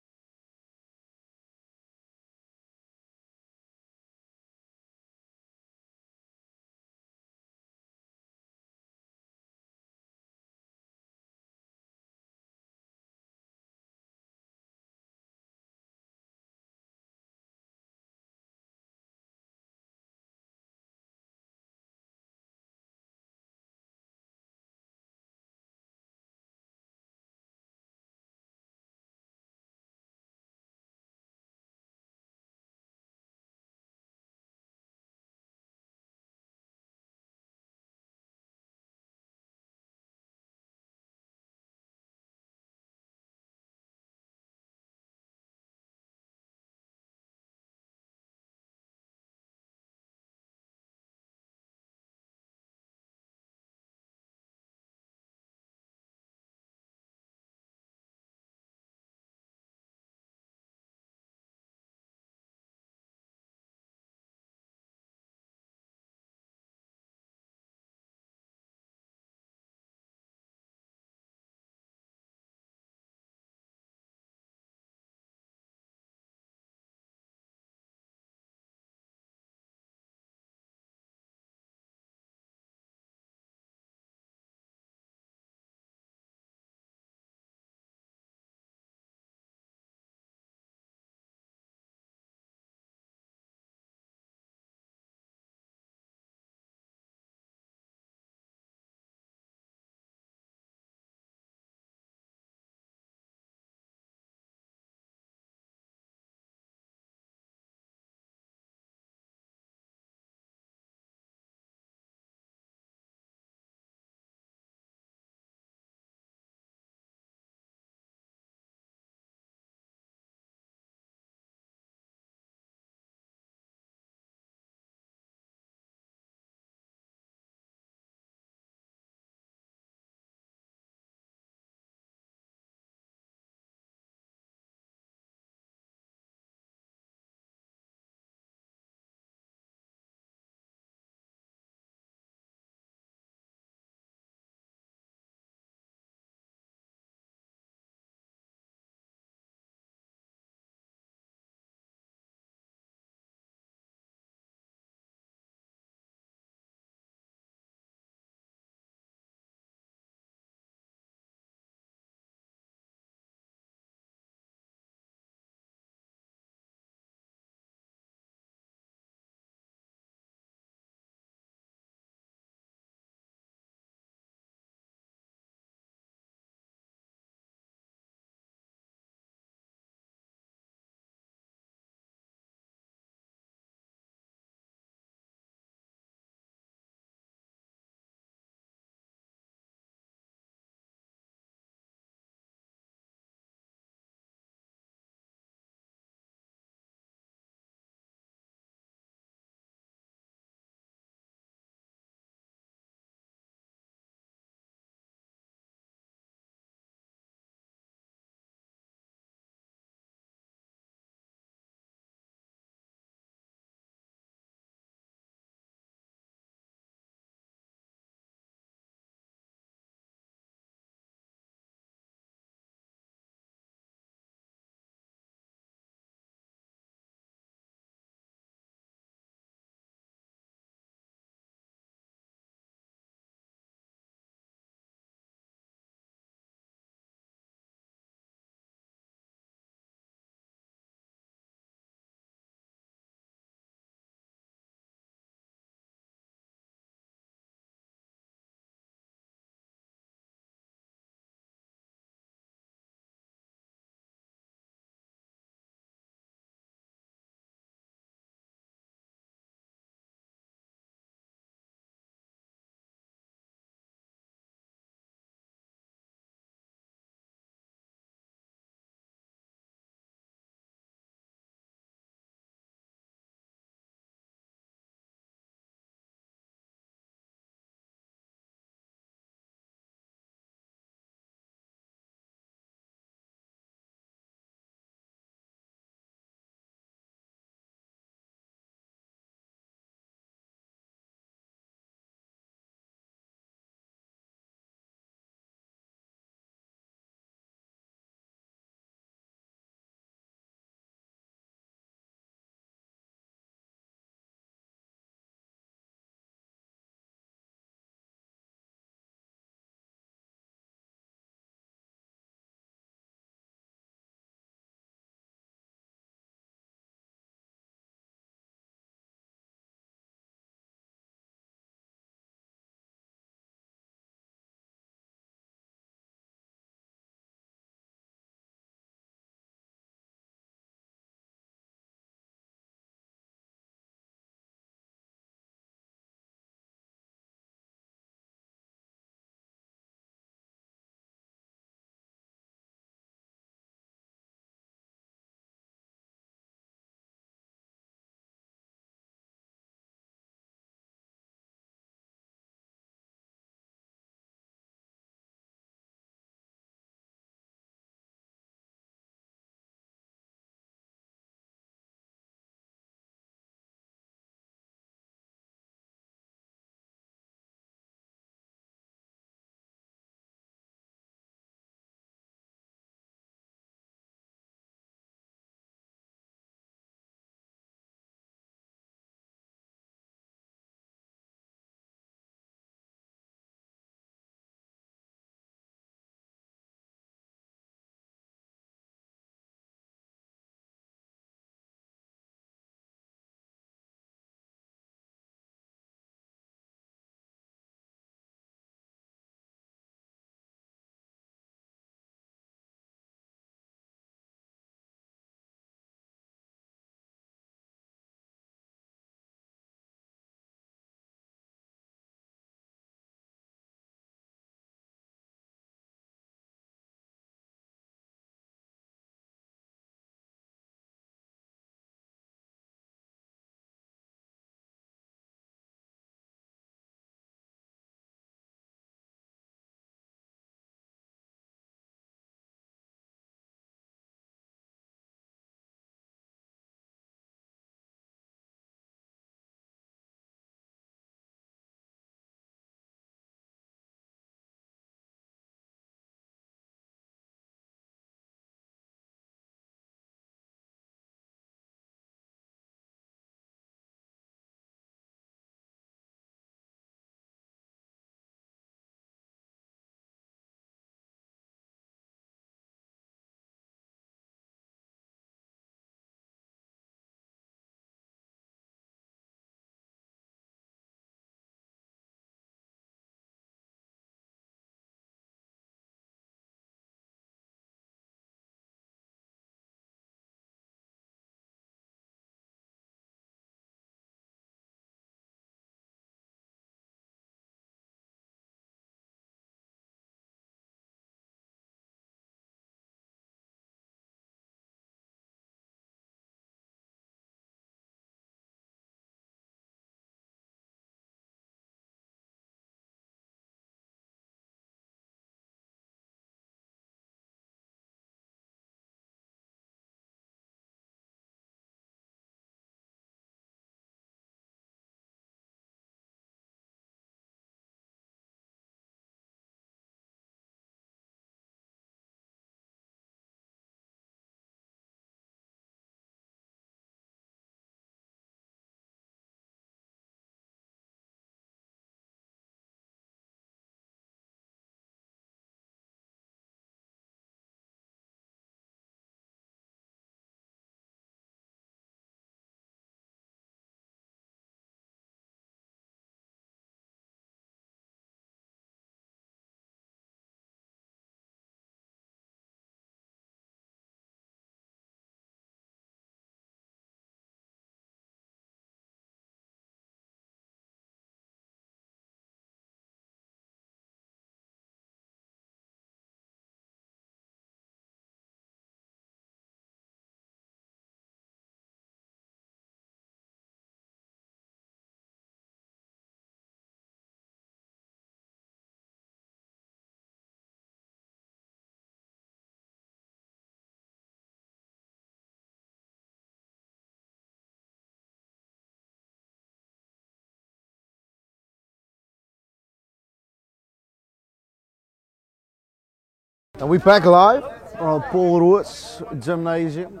And we're back live from Paul Roos Gymnasium,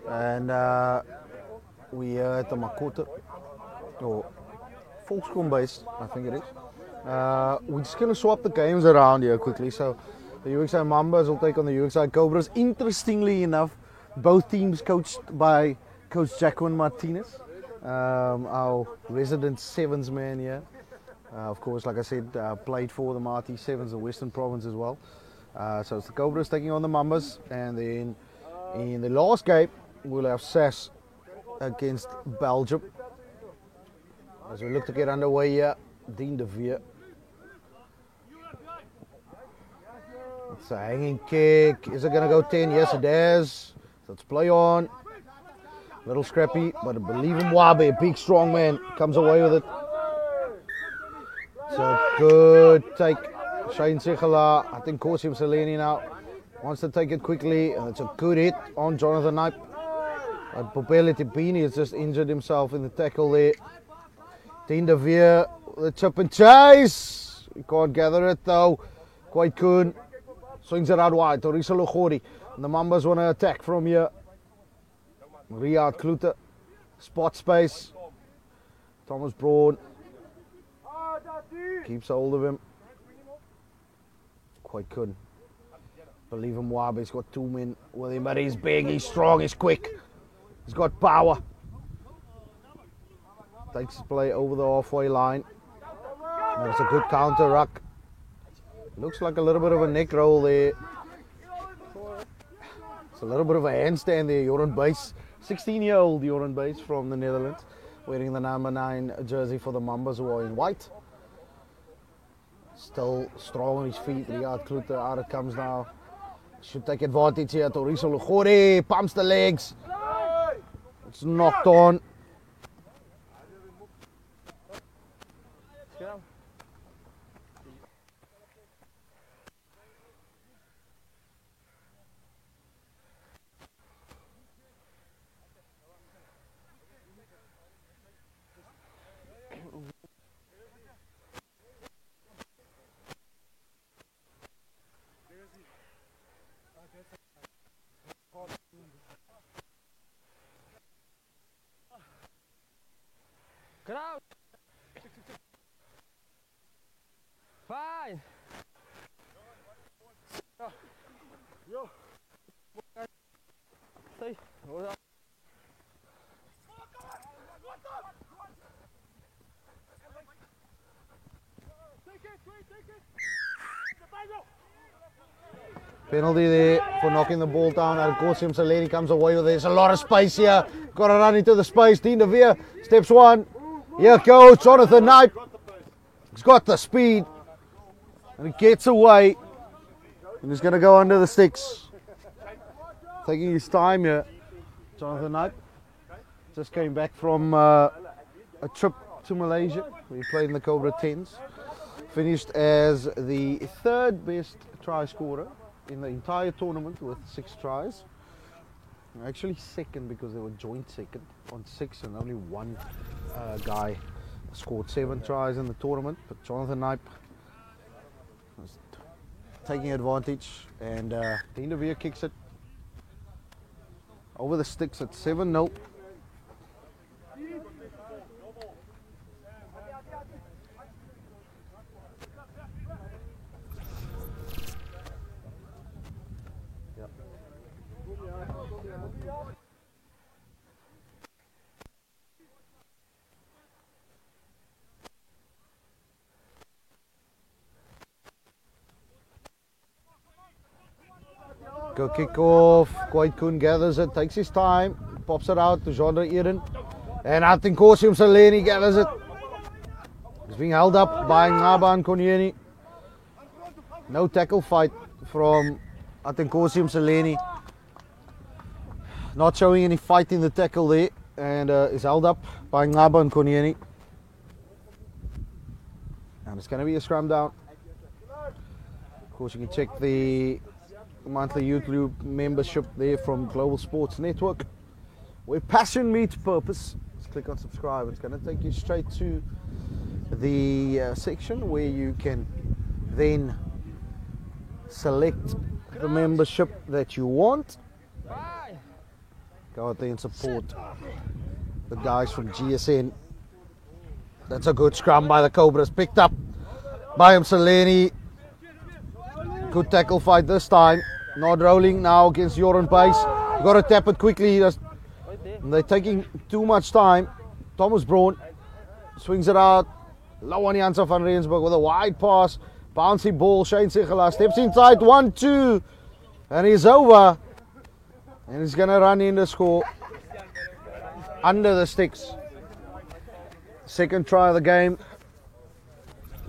and we are at the Makota, or Volkskom base, I think it is. We're just going to swap the games around here quickly. So the UXI Mambas will take on the UXI Cobras. Interestingly enough, both teams coached by Coach Jacqueline Martinez, our resident Sevens man here. Of course, like I said, played for the Marty Sevens, the Western Province as well. So it's the Cobras taking on the Mambas, and then in the last game we'll have SAS against Belgium. As we look to get underway here, Dean de Veer. It's a hanging kick. Is it going to go 10? Yes, it is. Let's play on. Little scrappy, but I believe in Wabe, a big strong man, comes away with it. It's a good take. Shane Sigela, I think Corsium Seleni now wants to take it quickly, and it's a good hit on Jonathan Knipe. But Popele Tipini has just injured himself in the tackle there. Dean de Veer, the chip and chase. He can't gather it though. Quite good. Swings it out wide to Risa Logori. And the Mambas want to attack from here. Riyad Klute, spot space. Thomas Broad keeps hold of him. Quite good. Believe him, Wabe's got two men with him, but he's big, he's strong, he's quick. He's got power. Takes his play over the halfway line. That's a good counter ruck. Looks like a little bit of a neck roll there. It's a little bit of a handstand there, Joran Buys. 16-year-old Joran Buys from the Netherlands, wearing the number 9 jersey for the Mambas, who are in white. Still strong on his feet. Riyad Klute, out it comes now. Should take advantage here. Toriso Lugore pumps the legs. It's knocked on. Get out! Fine! Yo! Stay! Hold on. Penalty there for knocking the ball down. Out of Corsium Seleni comes away with it. There's a lot of space here. Got to run into the space. Dean de Veer steps one. Here goes Jonathan Knipe. He's got the speed. And he gets away. And he's going to go under the sticks. Taking his time here. Jonathan Knipe just came back from a trip to Malaysia. We played in the Cobra 10s. Finished as the 3rd best try scorer in the entire tournament with 6 tries. Actually 2nd because they were joint 2nd on 6, and only one guy scored 7 tries in the tournament. But Jonathan Knipe was taking advantage, and Dean de Veer kicks it over the sticks at 7-0. Go kick off. Quite Koen gathers it, takes his time, pops it out to Jandre Eden. And I think Corsium Seleni gathers it. He's being held up by Ngaban Konyeni. No tackle fight from Corsium Seleni. Not showing any fight in the tackle there, and is held up by Ngaban Konyeni. And it's going to be a scrum down. Of course, you can check the monthly YouTube membership there from Global Sports Network, where passion meets purpose. Just click on subscribe. It's going to take you straight to the section where you can then select the membership that you want. Go out there and support the guys from GSN. That's a good scrum by the Cobras. Picked up by Msaleni. Good tackle fight this time. Not rolling now against Joran Pace. You got to tap it quickly. They're taking too much time. Thomas Braun swings it out. Low on Janssen van Rensburg with a wide pass. Bouncy ball. Shane Sigela steps inside. 1-2. And he's over. And he's going to run in the score. Under the sticks. Second try of the game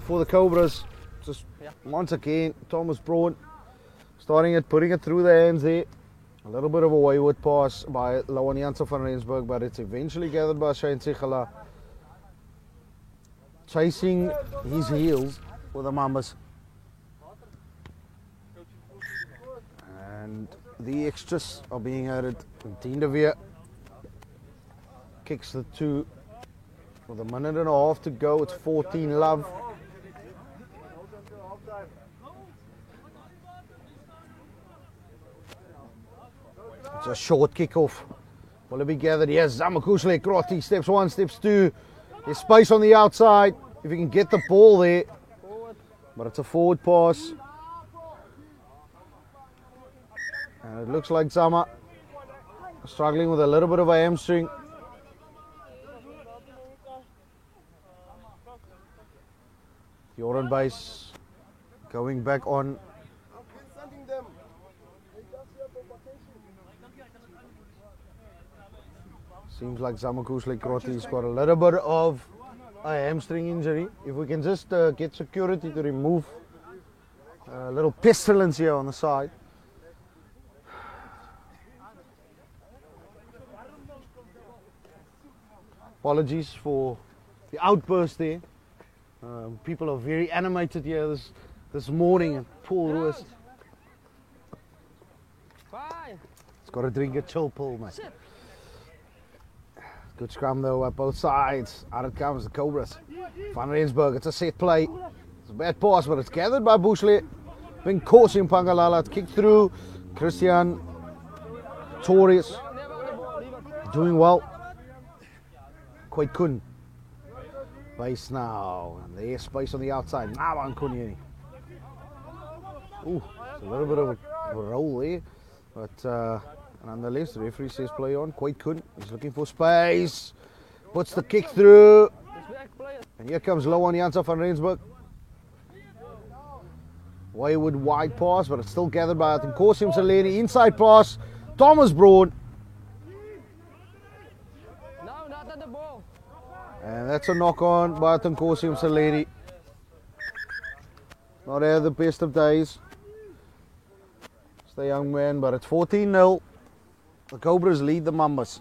for the Cobras. Just once again, Thomas Braun starting it, putting it through the hands there. A little bit of a wayward pass by Lawan Janssen van Rensburg, but it's eventually gathered by Shane Sigela. Chasing his heels with the Mambas. And the extras are being added. Tien de Weer kicks the 2 with a minute and a half to go. It's 14-love. It's a short kickoff. Will it be gathered? Yes, Zamakushle Kroti steps 1, steps 2. There's space on the outside if you can get the ball there. But it's a forward pass. And it looks like Zama struggling with a little bit of a hamstring. Joran Base going back on. Seems like Zamakushle Krotti's got a little bit of a hamstring injury. If we can just get security to remove a little pestilence here on the side. Apologies for the outburst there. People are very animated here this morning at Paul Roost. It's got to drink a chill pill, mate. Good scrum though at both sides. Out it comes the Cobras. Van Rensburg, it's a set play. It's a bad pass, but it's gathered by Bushle. Being caught in Pangalala. It's kicked through. Christian Torres doing well. Quite couldn't. Base now. And there's space on the outside. Now on Kunyeni. Ooh, it's a little bit of a roll there. But nonetheless, the referee says play on. Quite couldn't. He's looking for space. Puts the kick through. And here comes Lawan Janssen van Rensburg. Wayward wide pass, but it's still gathered by Atinkosi Msaleni. Inside pass. Thomas Braun. No, not at the ball. And that's a knock on by Atinkosi Msaleni. Not had the best of days. It's the young man, but it's 14-0. The Cobras lead the Mambas.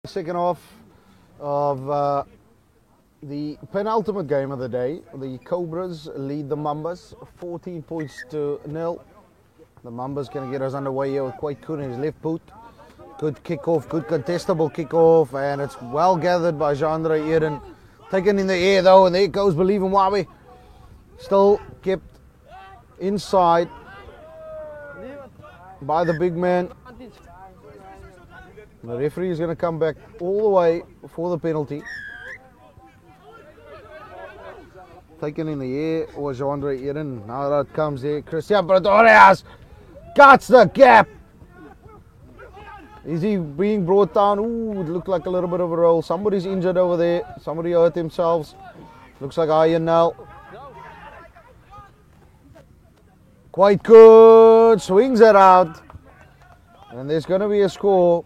Second half of the penultimate game of the day. The Cobras lead the Mambas 14 points to 0. The Mambas going to get us underway here with quite good in his left boot. Good kick-off, good contestable kick-off, and it's well gathered by Jandre Eden. Taken in the air though, and there goes Believe Mwabe. Still kept inside by the big man. The referee is going to come back all the way for the penalty. Taken in the air was Jandre Eden. Now that comes there, Christian Pretorius cuts the gap. Is he being brought down? Ooh, it looked like a little bit of a roll. Somebody's injured over there. Somebody hurt themselves. Looks like Ian now. Quite good. Swings it out. And there's going to be a score.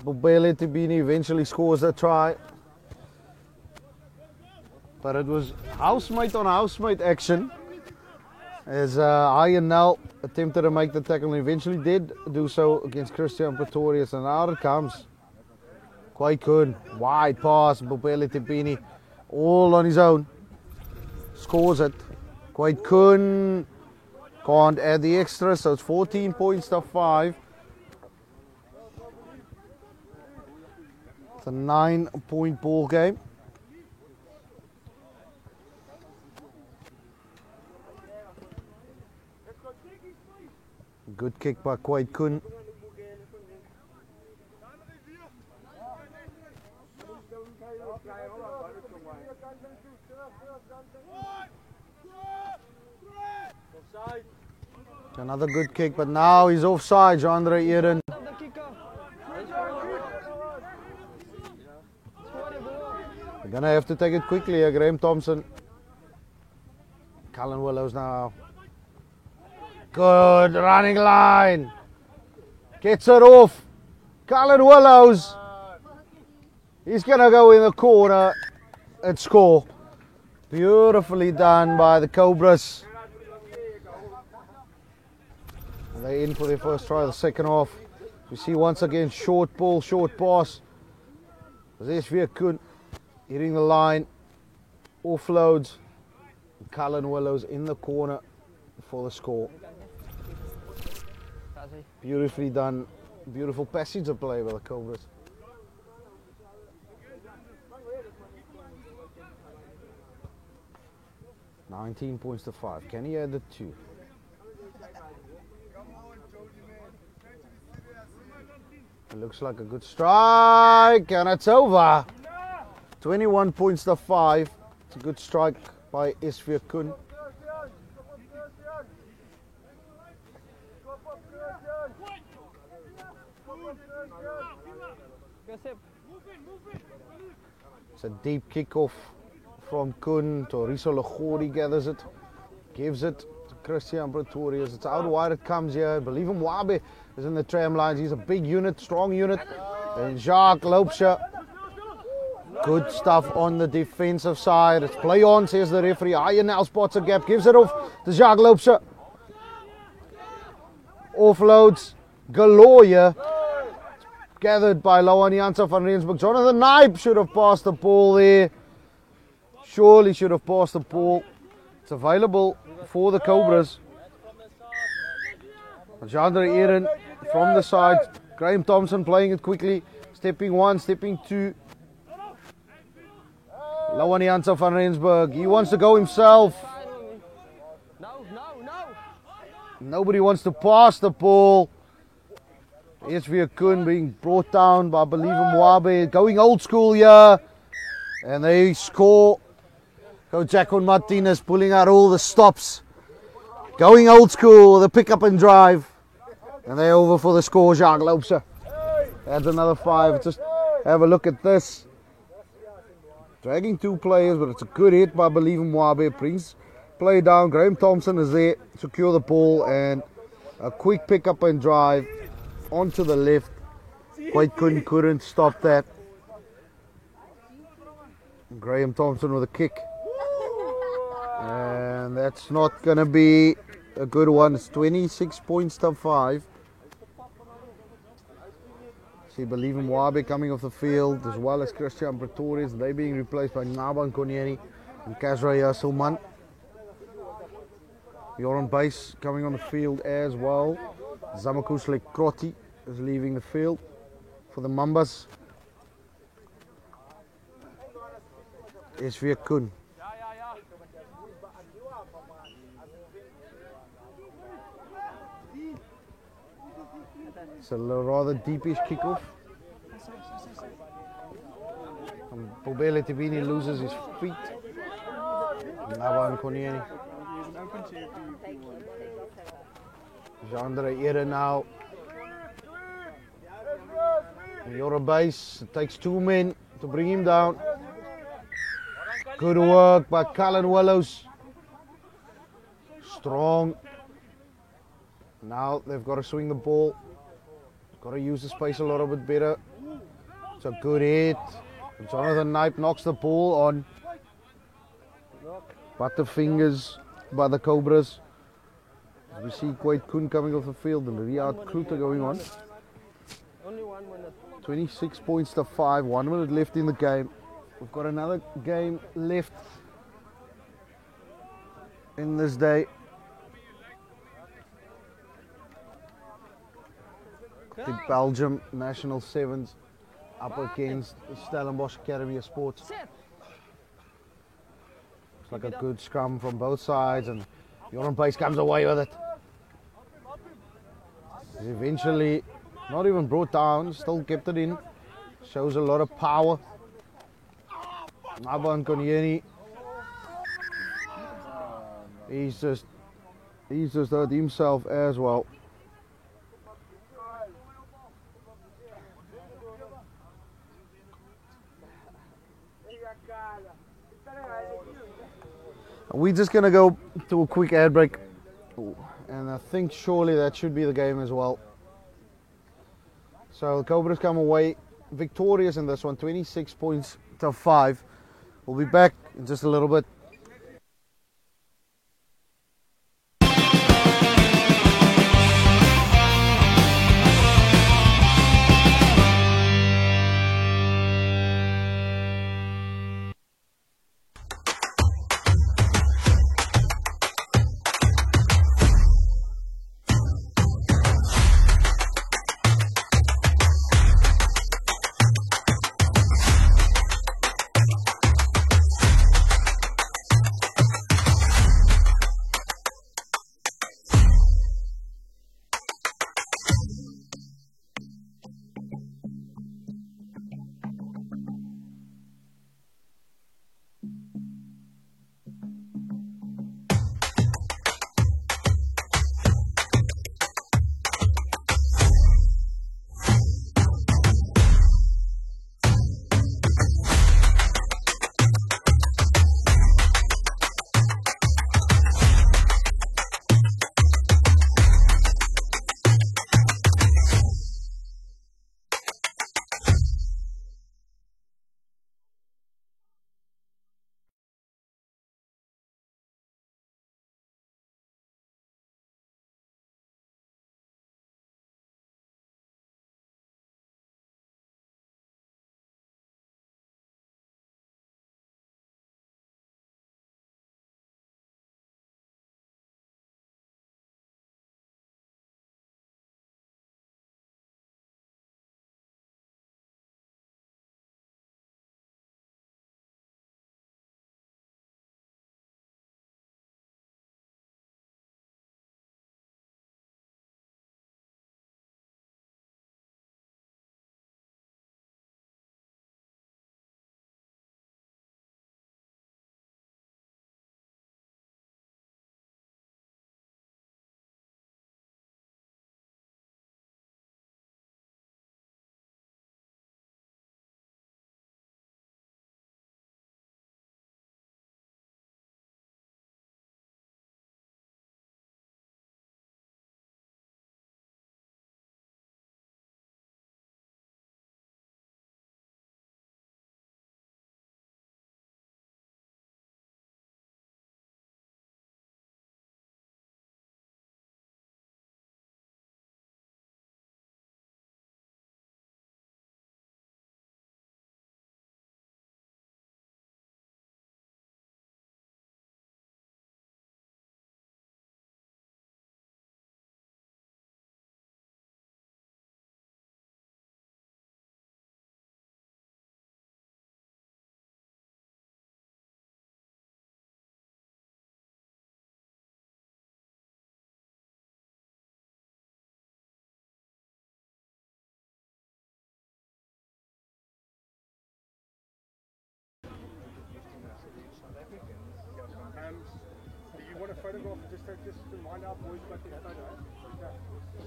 Bubele Tibini eventually scores the try. But it was housemate on housemate action. As Ian now attempted to make the tackle and eventually did do so against Christian Pretorius, and out it comes. Quite good. Wide pass, Bubele Tibini all on his own. Scores it. Quite good. Can't add the extra, so it's 14 points to 5. It's a 9-point ball game. Good kick by Quite Kun. Another good kick, but now he's offside, Jandre Eden. They're going to have to take it quickly here, Graham Thompson. Cullen Willows now. Good running line. Gets it off. Cullen Willows. He's going to go in the corner and score. Beautifully done by the Cobras. They're in for their first try of the second half. We see once again short ball, short pass. There's Veerkoen hitting the line. Offloads. Cullen Willows in the corner for the score. Beautifully done. Beautiful passage of play by the Cobras. $19 points to 5. Can he add the 2? It looks like a good strike, and it's over. 21 points to 5. It's a good strike by Isvia Kun. It's a deep kickoff from Kun. Toriso Lagori gathers it, gives it to Christian Pretorius. It's out wide it comes here. Believe Mwabe is in the tram lines. He's a big unit, strong unit. And Jacques Loupsha. Good stuff on the defensive side. It's play on, says the referee. Ian now spots a gap, gives it off to Jacques Loupsha. Offloads galore here. Gathered by Lauan Janse van Rensburg. Jonathan Knipe should have passed the ball there. Surely should have passed the ball. It's available for the Cobras. Jandre Eden from the side. Graham Thompson playing it quickly. Stepping 1, stepping 2. Lauan Janse van Rensburg. He wants to go himself. No. Nobody wants to pass the ball. Here's Veerkoen being brought down by Believe Mwabe. Going old school here. And they score. Coach Jacqueline Martinez pulling out all the stops. Going old school, the pick up and drive. And they're over for the score, Jacques Loupsha. Adds another 5. Just have a look at this. Dragging 2 players, but it's a good hit by Believe Mwabe. Brings play down. Graham Thompson is there. Secure the ball and a quick pick up and drive onto the left. Quite couldn't stop that. Graham Thompson with a kick. And that's not going to be a good one. It's 26 points to 5. See Believe in Wabe coming off the field, as well as Christian Pretorius. They being replaced by Naban Konieni and Kazraya Sulman. You're on base coming on the field as well. Zamakusle Kroti is leaving the field for the Mambas. SV Kun. It's a rather deepish kickoff. Bobele Tibini loses his feet. Naban Konieni. Jandre Ere now. You're a base. It takes 2 men to bring him down. Good work by Cullen Willows. Strong. Now they've got to swing the ball. Got to use the space a little bit better. It's a good hit. Jonathan Knipe knocks the ball on. Butterfingers by the Cobras. We see Quade Kun coming off the field and Riyad Kruter going on. Only 1 minute. 26 points to 5, 1 minute left in the game. We've got another game left in this day. The Belgium National Sevens up against the Stellenbosch Academy of Sports. It's like a good scrum from both sides, and Joran Pace comes away with it. He's eventually not even brought down, still kept it in. Shows a lot of power. Naban Konieni. He's just hurt himself as well. We're just going to go to a quick ad break, and I think surely that should be the game as well. So the Cobras come away victorious in this one, 26 points to 5. We'll be back in just a little bit.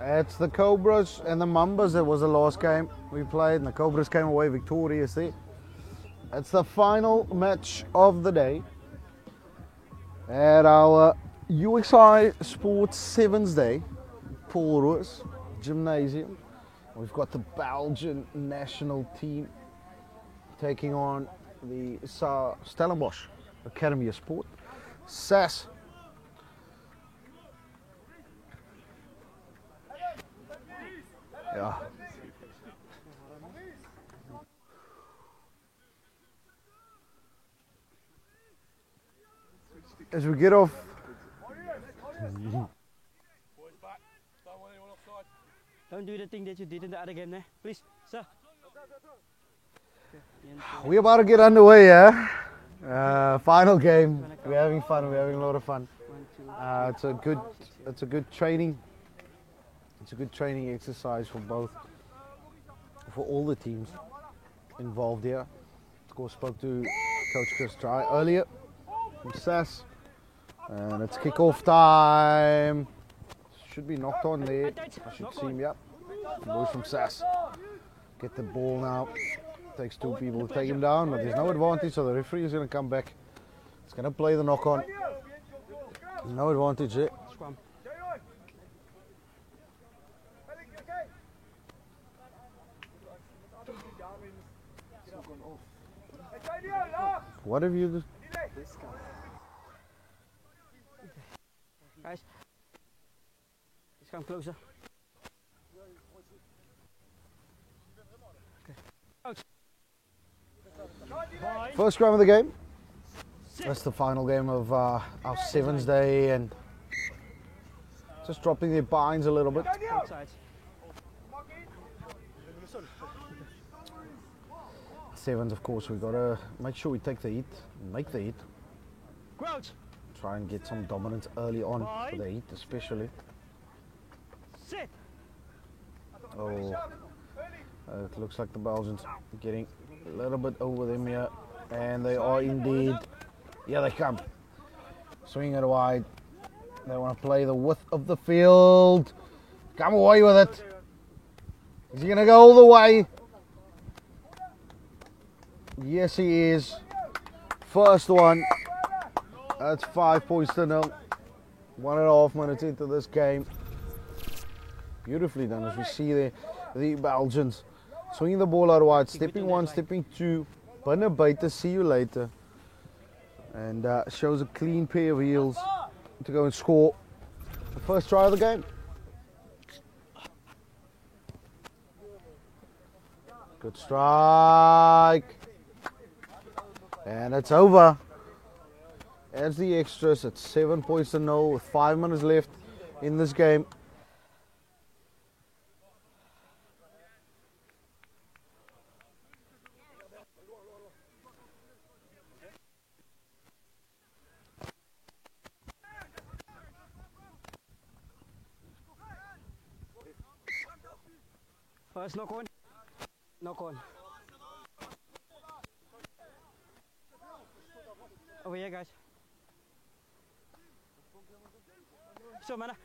It's the Cobras and the Mambas. That was the last game we played, and the Cobras came away victorious there. It's the final match of the day at our UXI Sports Sevens Day, Paul Roos Gymnasium. We've got the Belgian national team taking on the Stellenbosch Academy of Sport. SAS. Yeah. As we get off. Don't do the thing that you did in the other game, please, sir. We're about to get underway, yeah. Final game. We're having fun. We're having a lot of fun. It's a good training. It's a good training exercise for all the teams involved here. Of course, spoke to Coach Chris Dry earlier from SAS, and it's kick-off time. Should be knocked on there. I should see him, yeah. Boys from SAS get the ball now. Takes two people to take him down, but there's no advantage, so the referee is going to come back. He's going to play the knock on. No advantage there. Scrum. What have you done? Guys, let's come closer. First scrum of the game. That's the final game of our Sevens Day, and just dropping their binds a little bit. Outside. Sevens, of course, we've got to make sure we take the heat, make the heat. Crouch. Try and get some dominance early on for the heat, especially. Sit. Oh, it looks like the Belgians are getting a little bit over them here, and they are indeed. Here they come. Swing it wide. They want to play the width of the field. Come away with it. Is he going to go all the way? Yes, he is. First one. That's 5 points to 0. 1.5 minutes into this game. Beautifully done, as we see there, the Belgians swinging the ball out wide, stepping one, stepping two, binne buite, see you later. And shows a clean pair of heels to go and score the first try of the game. Good strike. And it's over. Adds the extras at 7 points to 0 with 5 minutes left in this game. First knock on. Knock on. Over here, guys. So, mana.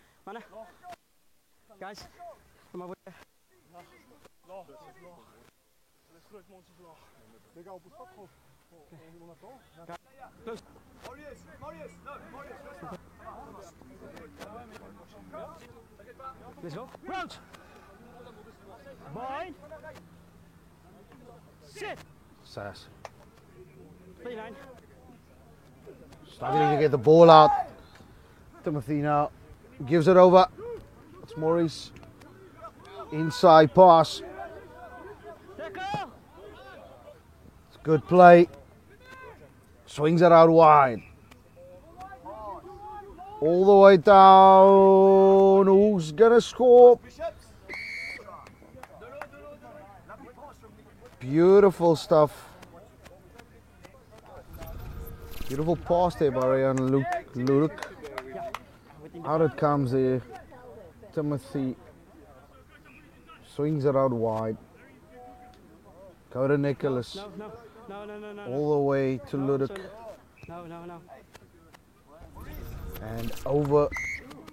Guys, come over here. Close. Let's go. Crouch. Bind. Sit. SAS. 39. Struggling to get the ball out. Timothy now gives it over. It's Maurice. Inside pass. Tackle. It's good play. Swings it out wide. All the way down. Who's gonna score? Beautiful stuff. Beautiful pass there by Ryan Luke. Out it comes there. Timothy swings it out wide. Go to Nicholas. No. All the way to Ludic. No. And over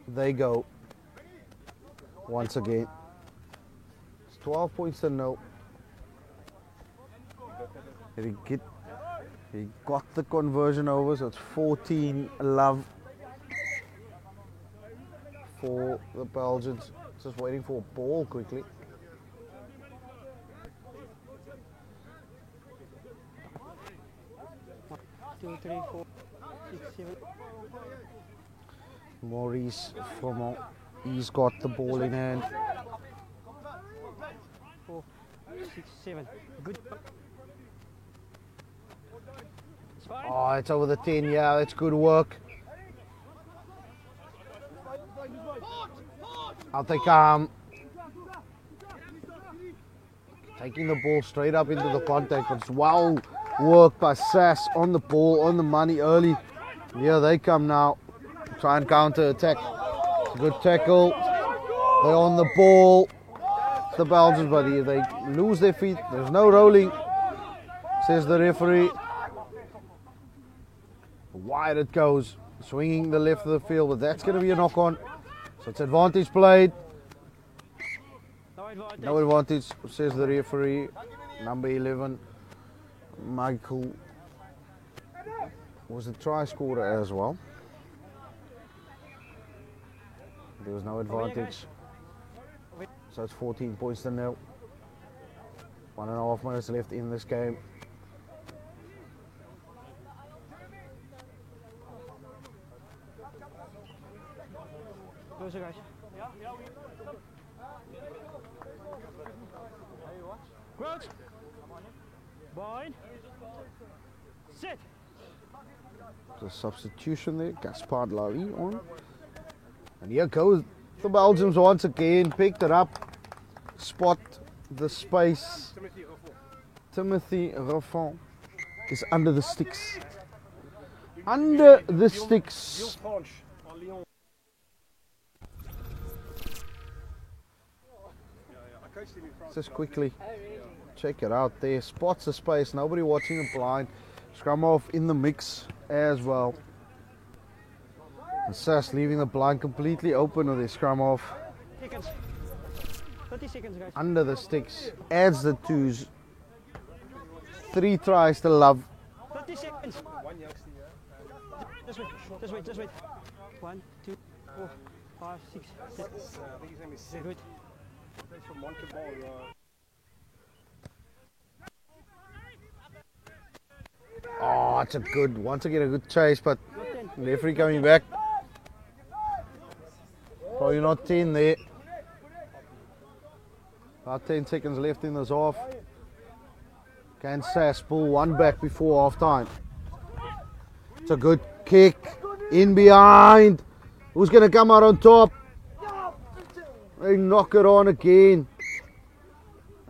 they go. Once again. It's 12 points to nil. He got the conversion over, so it's 14 love for the Belgians. Just waiting for a ball quickly. Two, three, four, 6, 7. Maurice Froment, he's got the ball in hand. 4, 6, 7. Good. It's fine. Oh, it's over the 10, yeah, that's good work. Out they come. Taking the ball straight up into the contact, but it's well worked by Sass on the ball, on the money early. Here they come now. Try and counter attack. It's a good tackle. They're on the ball. It's the Belgians, but if they lose their feet, there's no rolling, says the referee. Wide it goes, swinging the left of the field, but that's going to be a knock on. So it's advantage played. No advantage, says the referee. Number 11, Michael, was the try scorer as well. There was no advantage. So it's 14 points to nil. 1.5 minutes left in this game. Closer, guys. Crouch. Bind. Sit. The substitution there, Gaspard Larry on. And here goes the Belgians once again, picked it up, spot the space. Timothy Raffon is under the sticks. Under the sticks. Just quickly check it out there. Spots the space, nobody watching the blind. Scrum off in the mix as well. And Sass leaving the blind completely open with his scrum off. 30 seconds, guys. Under the sticks, adds the twos. 3 tries to Love. 30 seconds. Just wait. 1, 2, 4, 5, 6, 7. Good. Oh, it's a good, once again a good chase, but referee coming back. Probably not 10 there. About 10 seconds left in this half. Can Sass pull one back before half time? It's a good kick in behind. Who's going to come out on top? They knock it on again.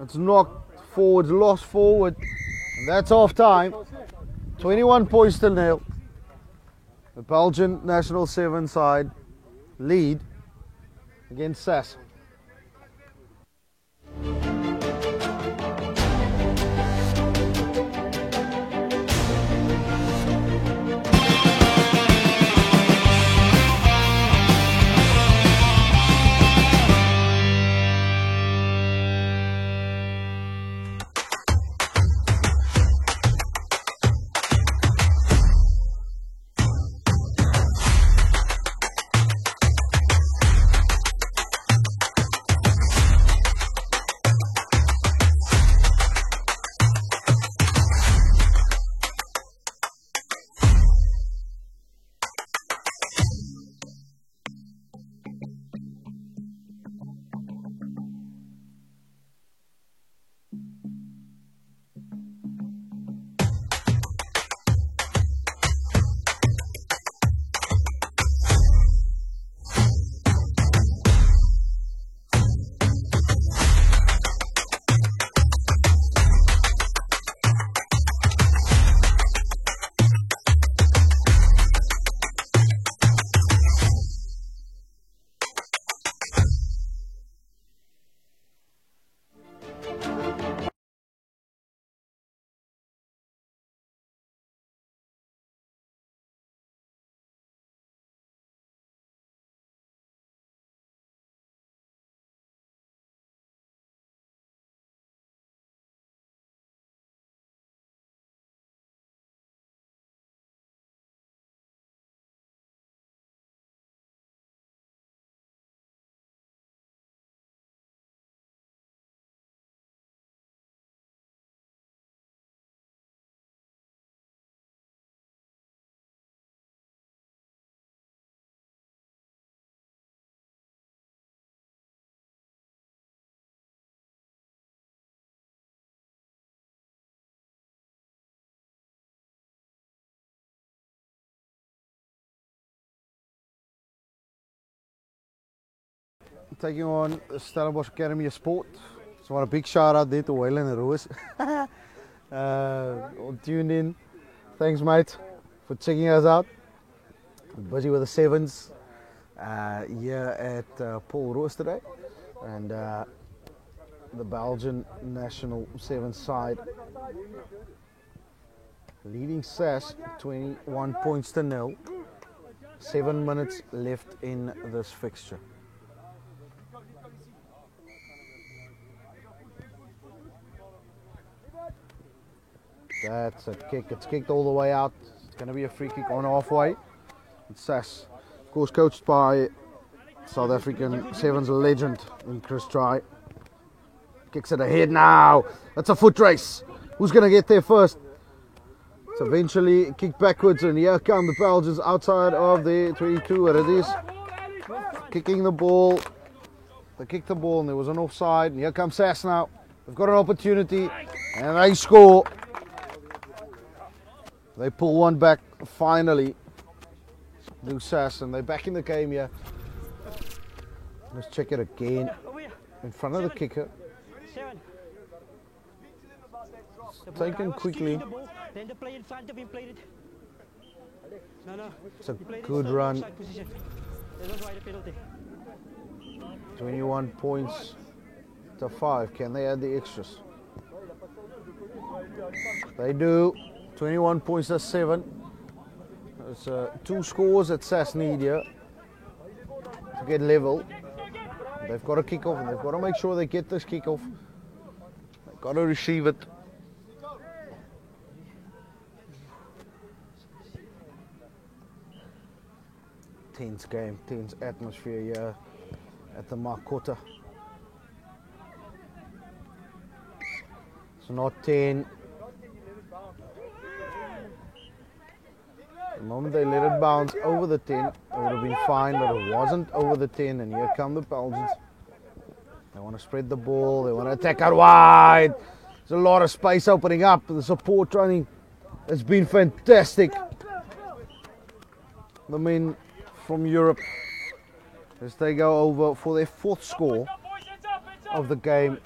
It's knocked forward, lost forward. And that's half time. 21 points to nil. The Belgian national 7 side lead against Sass. taking on Stellenbosch Academy of Sport. So want a big shout out there to Wayland and Roos. Tuned in. Thanks mate for checking us out. I'm busy with the sevens here at Paul Roos today. And the Belgian national sevens side leading SAS 21 points to 0. 7 minutes left in this fixture. That's a kick. It's kicked all the way out. It's going to be a free kick on halfway. It's SAS, of course, coached by South African sevens legend in Chris Try. Kicks it ahead now. That's a foot race. Who's going to get there first? It's eventually kicked backwards, and here come the Belgians outside of the 22. What it is, kicking the ball. They kicked the ball, and there was an offside. And here comes SAS now. They've got an opportunity, and they score. They pull one back finally. Do SAS, and they're back in the game here. Let's check it again in front of the kicker. Taken quickly. Then the player in front of him played it. No. It's a good run. That was why the penalty. 21 points to 5. Can they add the extras? They do. 21 points to 7. It's 2 scores that SAS need here to get level. They've got to kick off, and they've got to make sure they get this kick off. They've got to receive it. Tense game, tense atmosphere here at the Makota. It's not 10. The moment they let it bounce over the 10, it would have been fine, but it wasn't over the 10, and here come the Belgians. They want to spread the ball, they want to attack out wide. There's a lot of space opening up. The support training has been fantastic. The men from Europe, as they go over for their 4th score of the game.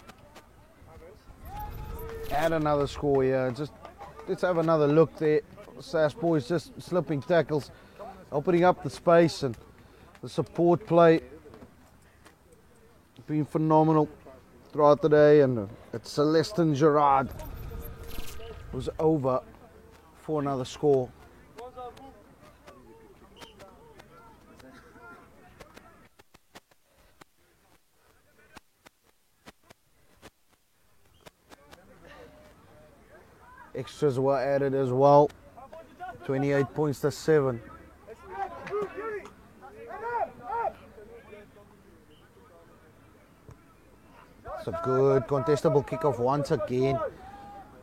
Add another score here. Just let's have another look there. SAS boys just slipping tackles, opening up the space, and the support play been phenomenal throughout the day. And it's Celestin Gerard was over for another score. Extras were added as well. 28 points to 7. It's a good contestable kickoff once again.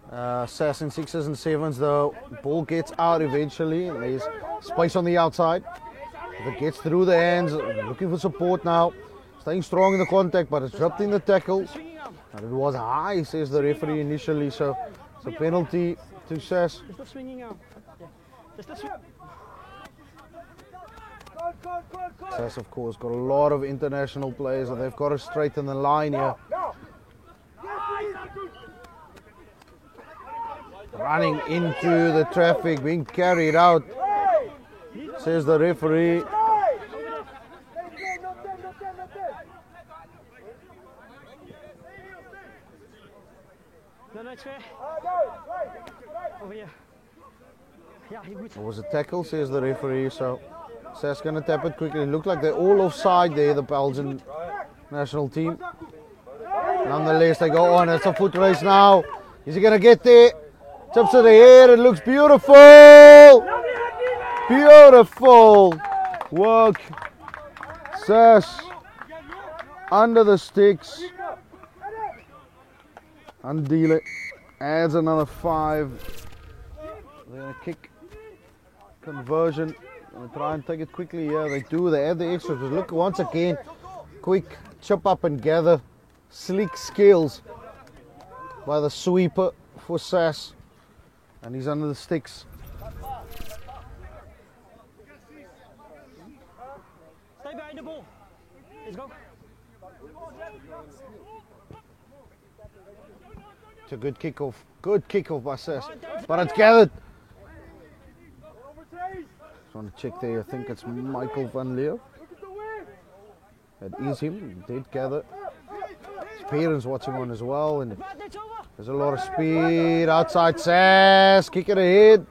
SAS in 6s and 7s though. Ball gets out eventually, and there's space on the outside. If it gets through the hands, looking for support now. Staying strong in the contact, but it's dropped in the tackle. And it was high, says the referee initially, so it's a penalty to SAS. It's not swinging now. SAS, of course, got a lot of international players, and they've got to straighten the line here. Running into the traffic, being carried out, says the referee. No, it's fair. Over here. Yeah, he would. It was a tackle, says the referee, so SAS going to tap it quickly. It looked like they're all offside there, the Belgian national team. Nonetheless, they go on. It's a foot race now. Is he going to get there? Tips of the air. It looks beautiful. Beautiful work. SAS under the sticks. Andile adds another 5. They're going to kick conversion. They try and take it quickly here. They do. They add the extras. But look, once again, quick chip up and gather. Sleek skills by the sweeper for SAS. And he's under the sticks. Stay behind the ball. Let's go. It's a good kickoff. Good kickoff by Sess. But it's gathered. Just want to check there. I think it's Michael van Leeuw. It is him. He did gather. His parents watching on as well. And there's a lot of speed outside Sess. Kick it ahead.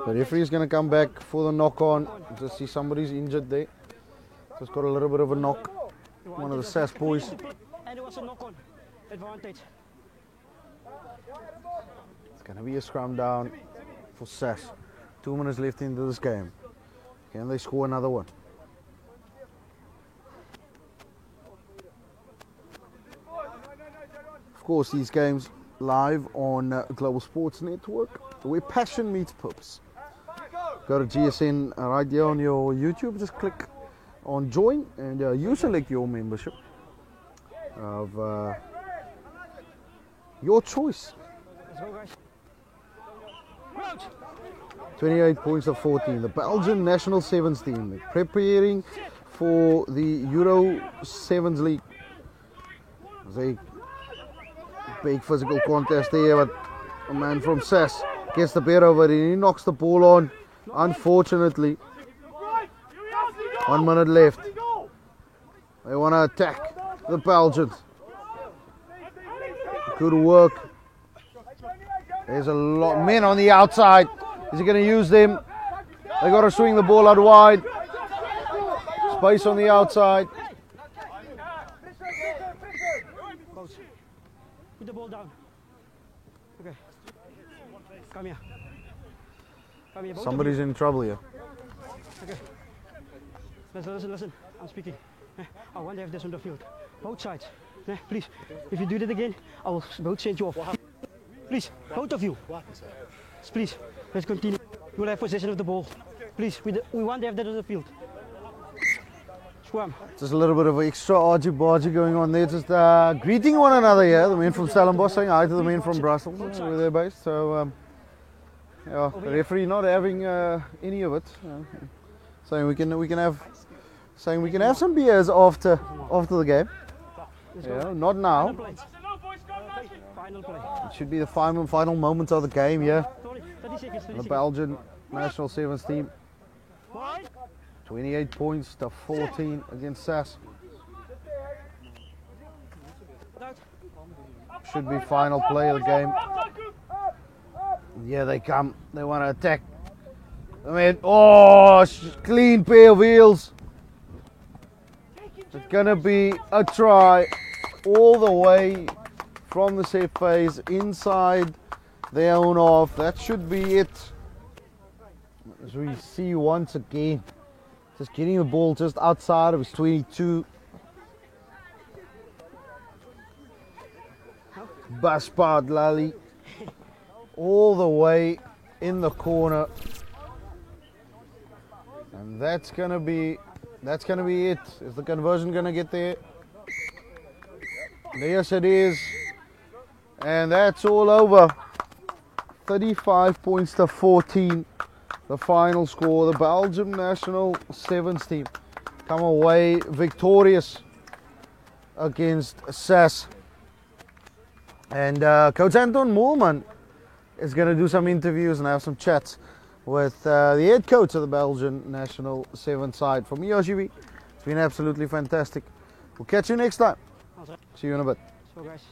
The referee's going to come back for the knock on. Just see somebody's injured there. Just got a little bit of a knock. One of the Sess boys. And it was a knock on advantage. It's going to be a scrum down for Sess. 2 minutes left into this game. Can they score another one? Of course, these games live on Global Sports Network, where passion meets purpose. Go to GSN right there on your YouTube. Just click on join, and you select your membership of your choice. Let's go, guys. 28 points of 14. The Belgian national sevens team, they're preparing for the Euro Sevens League. There's a big physical contest there, but a man from Sess gets the better of it and he knocks the ball on. Unfortunately, 1 minute left. They want to attack the Belgians. Good work. There's a lot of men on the outside. Is he going to use them? They got to swing the ball out wide. Space on the outside. Put the ball down. Okay. Come here. Come here. Somebody's in trouble here. Okay. Listen. I'm speaking. I want to have this on the field. Both sides. Please. If you do that again, I will both send you off. Please, both of you. Please, let's continue. You will have possession of the ball. Please, we want to have that on the field. Scrum. Just a little bit of extra argy-bargy going on there. Just greeting one another here. The men from Stellenbosch saying hi to the men from Brussels, where they're based. So, yeah, the referee not having any of it. Saying we can have some beers after the game. Yeah, not now. Final play. It should be the final moments of the game. Yeah. 30 seconds. The Belgian national sevens team. 28 points to 14 against Sess. Should be final play of the game. Yeah, they come. They want to attack. I mean, clean pair of wheels. It's gonna be a try all the way from the set phase inside their own half. That should be it. As we see once again, just getting the ball just outside of his 22. Baspard Lally all the way in the corner, and that's gonna be it. Is the conversion gonna get there? Yes, it is, and that's all over. 35 points to 14. The final score. The Belgium national sevens team come away victorious against Sess. And Coach Anton Moelman is going to do some interviews and have some chats with the head coach of the Belgian national sevens side. From me, Yoshi, it's been absolutely fantastic. We'll catch you next time. See you in a bit. So guys,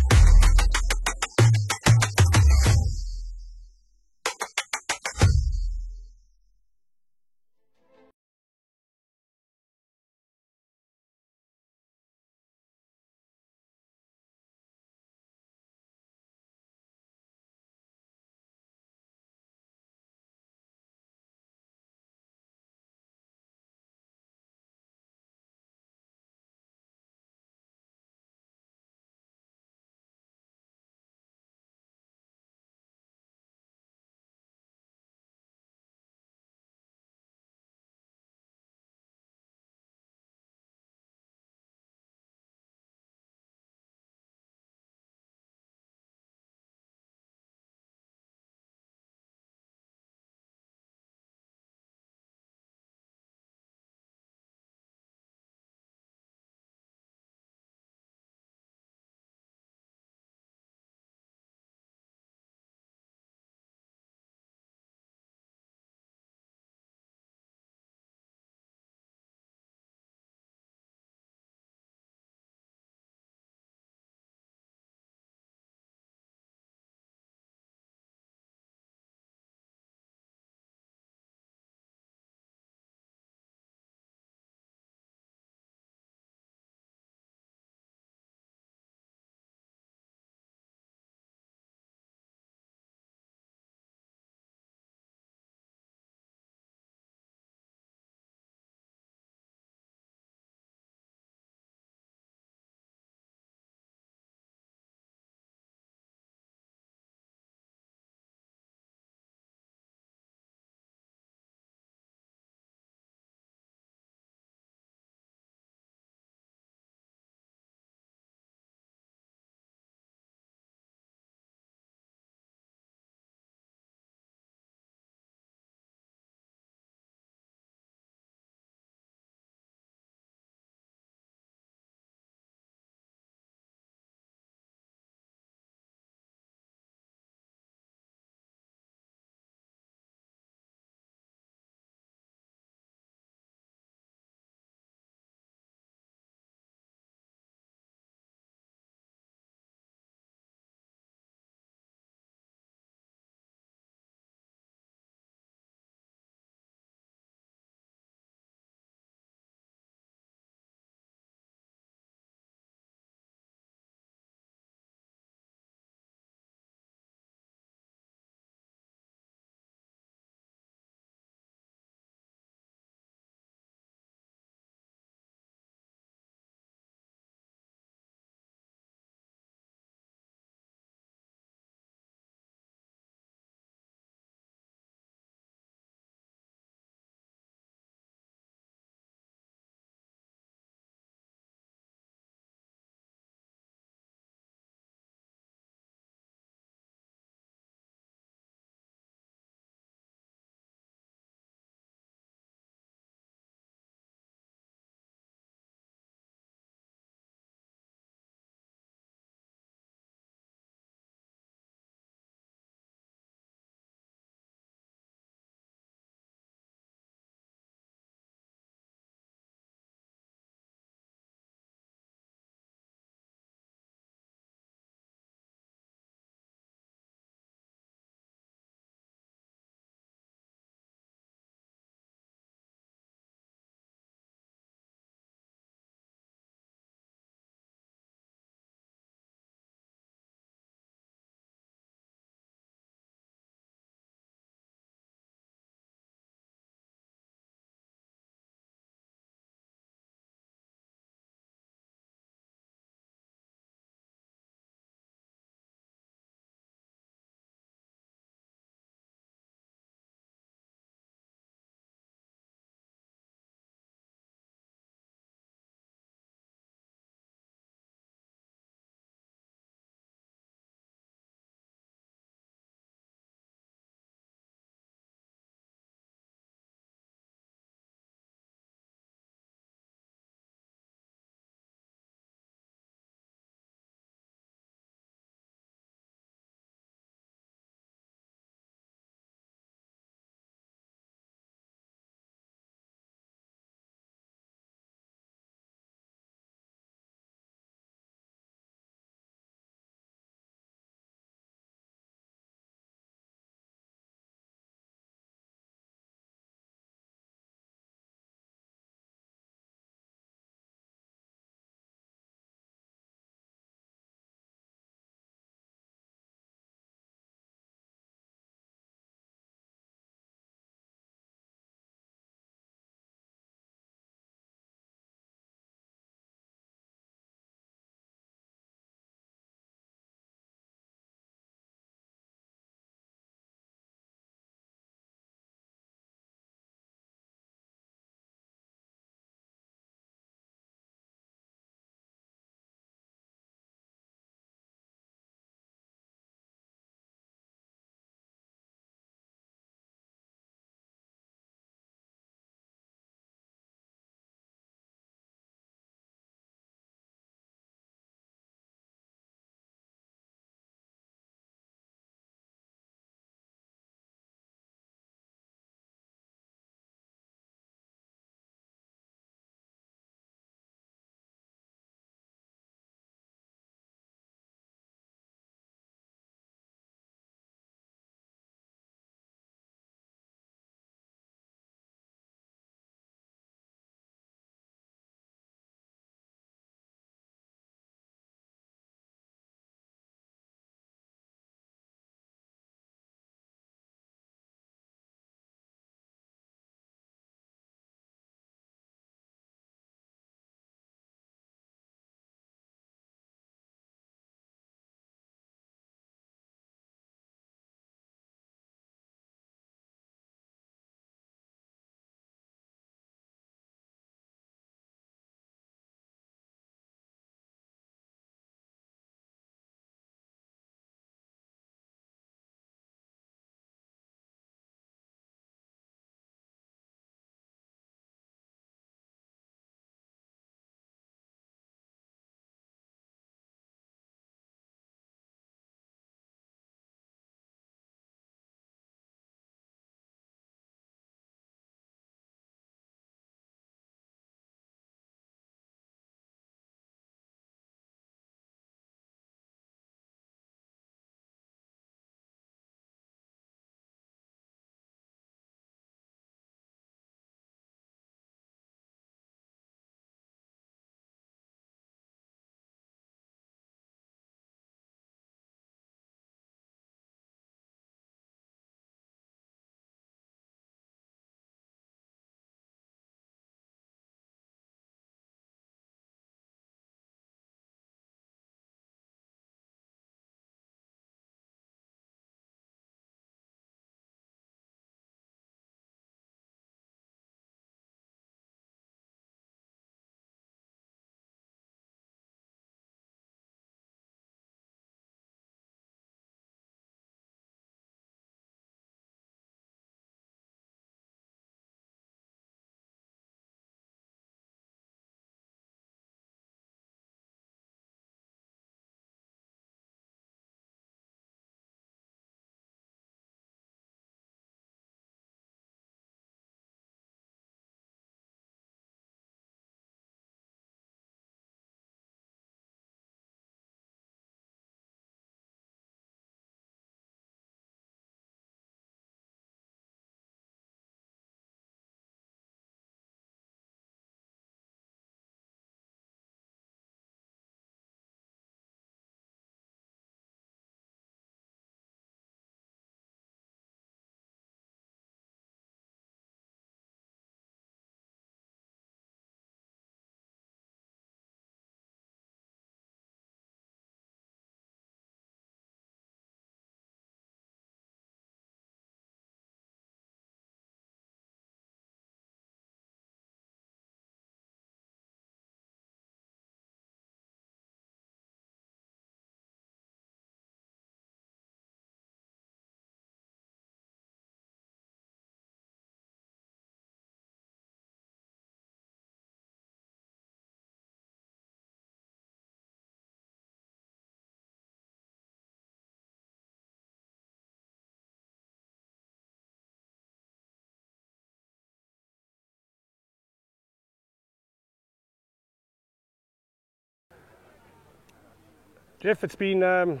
Jeff, it's been an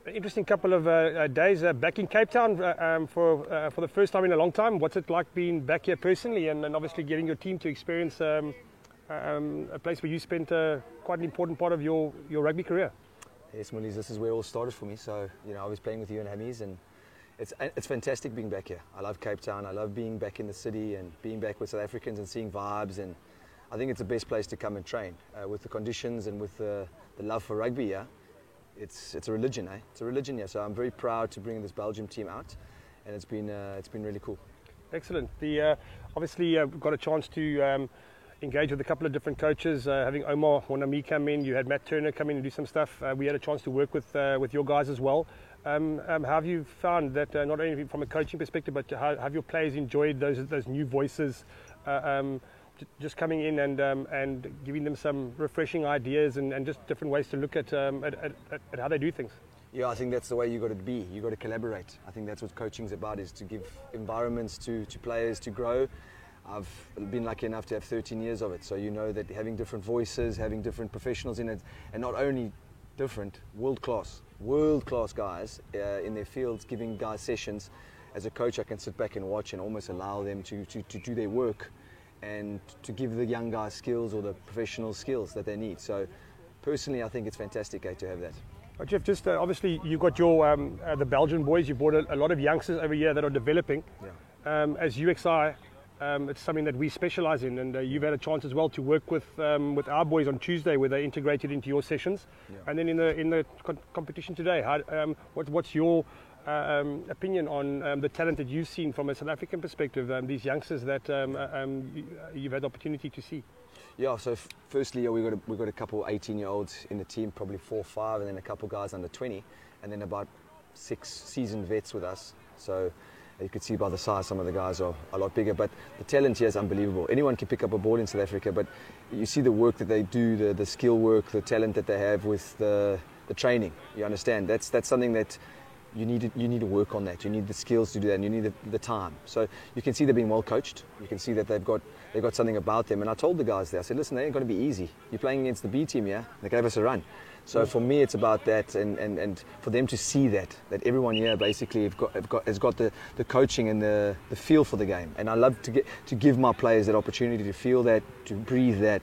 interesting couple of days back in Cape Town for the first time in a long time. What's it like being back here personally, and obviously getting your team to experience a place where you spent quite an important part of your rugby career? Yes, Mullies, this is where it all started for me. So, I was playing with you and Hammies, and it's fantastic being back here. I love Cape Town. I love being back in the city and being back with South Africans and seeing vibes. And I think it's the best place to come and train with the conditions and with the love for rugby. Yeah, it's a religion, eh? It's a religion here. So I'm very proud to bring this Belgium team out, and it's been really cool. Excellent. Obviously got a chance to engage with a couple of different coaches, having Omar Monami come in. You had Matt Turner come in and do some stuff. We had a chance to work with your guys as well. How have you found that, not only from a coaching perspective, but how have your players enjoyed those new voices just coming in and giving them some refreshing ideas and just different ways to look at how they do things? Yeah, I think that's the way you got to be. You got to collaborate. I think that's what coaching's about, is to give environments to players to grow. I've been lucky enough to have 13 years of it, so you know that having different voices, having different professionals in it, and not only different, world-class guys in their fields, giving guys sessions. As a coach, I can sit back and watch and almost allow them to do their work and to give the young guys skills, or the professional skills that they need. So personally, I think it's fantastic to have that. Jeff, just obviously you've got your the Belgian boys. You brought a lot of youngsters over here that are developing. Yeah. As UXI, it's something that we specialise in, and you've had a chance as well to work with our boys on Tuesday, where they integrated into your sessions. Yeah. And then in the competition today, what's your opinion on the talent that you've seen from a South African perspective, these youngsters that you've had the opportunity to see? Yeah, so firstly, we've got a couple 18-year-olds in the team, probably 4 or 5, and then a couple guys under 20, and then about 6 seasoned vets with us. So you could see by the size, some of the guys are a lot bigger, but the talent here is unbelievable. Anyone can pick up a ball in South Africa, but you see the work that they do, the skill work, the talent that they have with the training. You understand? That's something that you need to work on. That you need the skills to do that, and you need the time. So you can see they're being well coached. You can see that they've got something about them. And I told the guys there, I said, listen, they ain't going to be easy. You're playing against the B team, yeah? They gave us a run. So for me, it's about that, and for them to see that everyone here basically has got the coaching and the feel for the game. And I love to give my players that opportunity to feel that, to breathe that.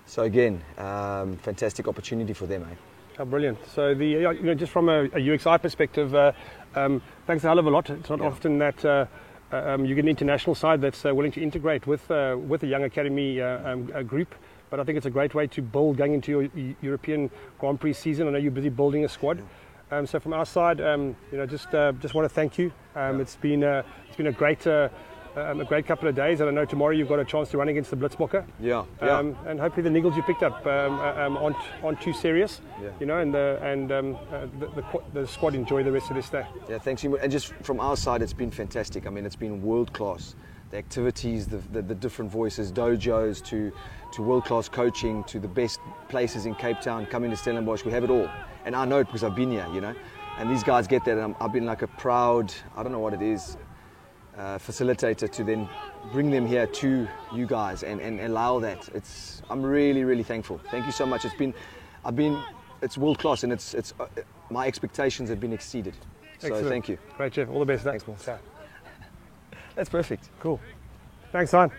So again, fantastic opportunity for them, eh? Oh, brilliant. So just from a UXI perspective, thanks a hell of a lot. It's not often that you get an international side that's willing to integrate with a young academy group. But I think it's a great way to build going into your European Grand Prix season. I know you're busy building a squad. So from our side, just want to thank you. It's been a great couple of days, and I know tomorrow you've got a chance to run against the Blitzbokke. Yeah. And hopefully the niggles you picked up aren't too serious. Yeah. And the squad enjoy the rest of this day. Yeah, thanks. And just from our side, it's been fantastic. I mean, it's been world class. The activities, the different voices, dojos, to world-class coaching, to the best places in Cape Town, coming to Stellenbosch, we have it all. And I know it because I've been here, and these guys get that, and I've been like a proud, I don't know what it is, facilitator to then bring them here to you guys and allow that. I'm really, really thankful. Thank you so much. It's world-class, and it's my expectations have been exceeded. Excellent. So thank you. Great, Jeff. All the best. Thanks, Paul. That's perfect. Cool. Thanks, Simon.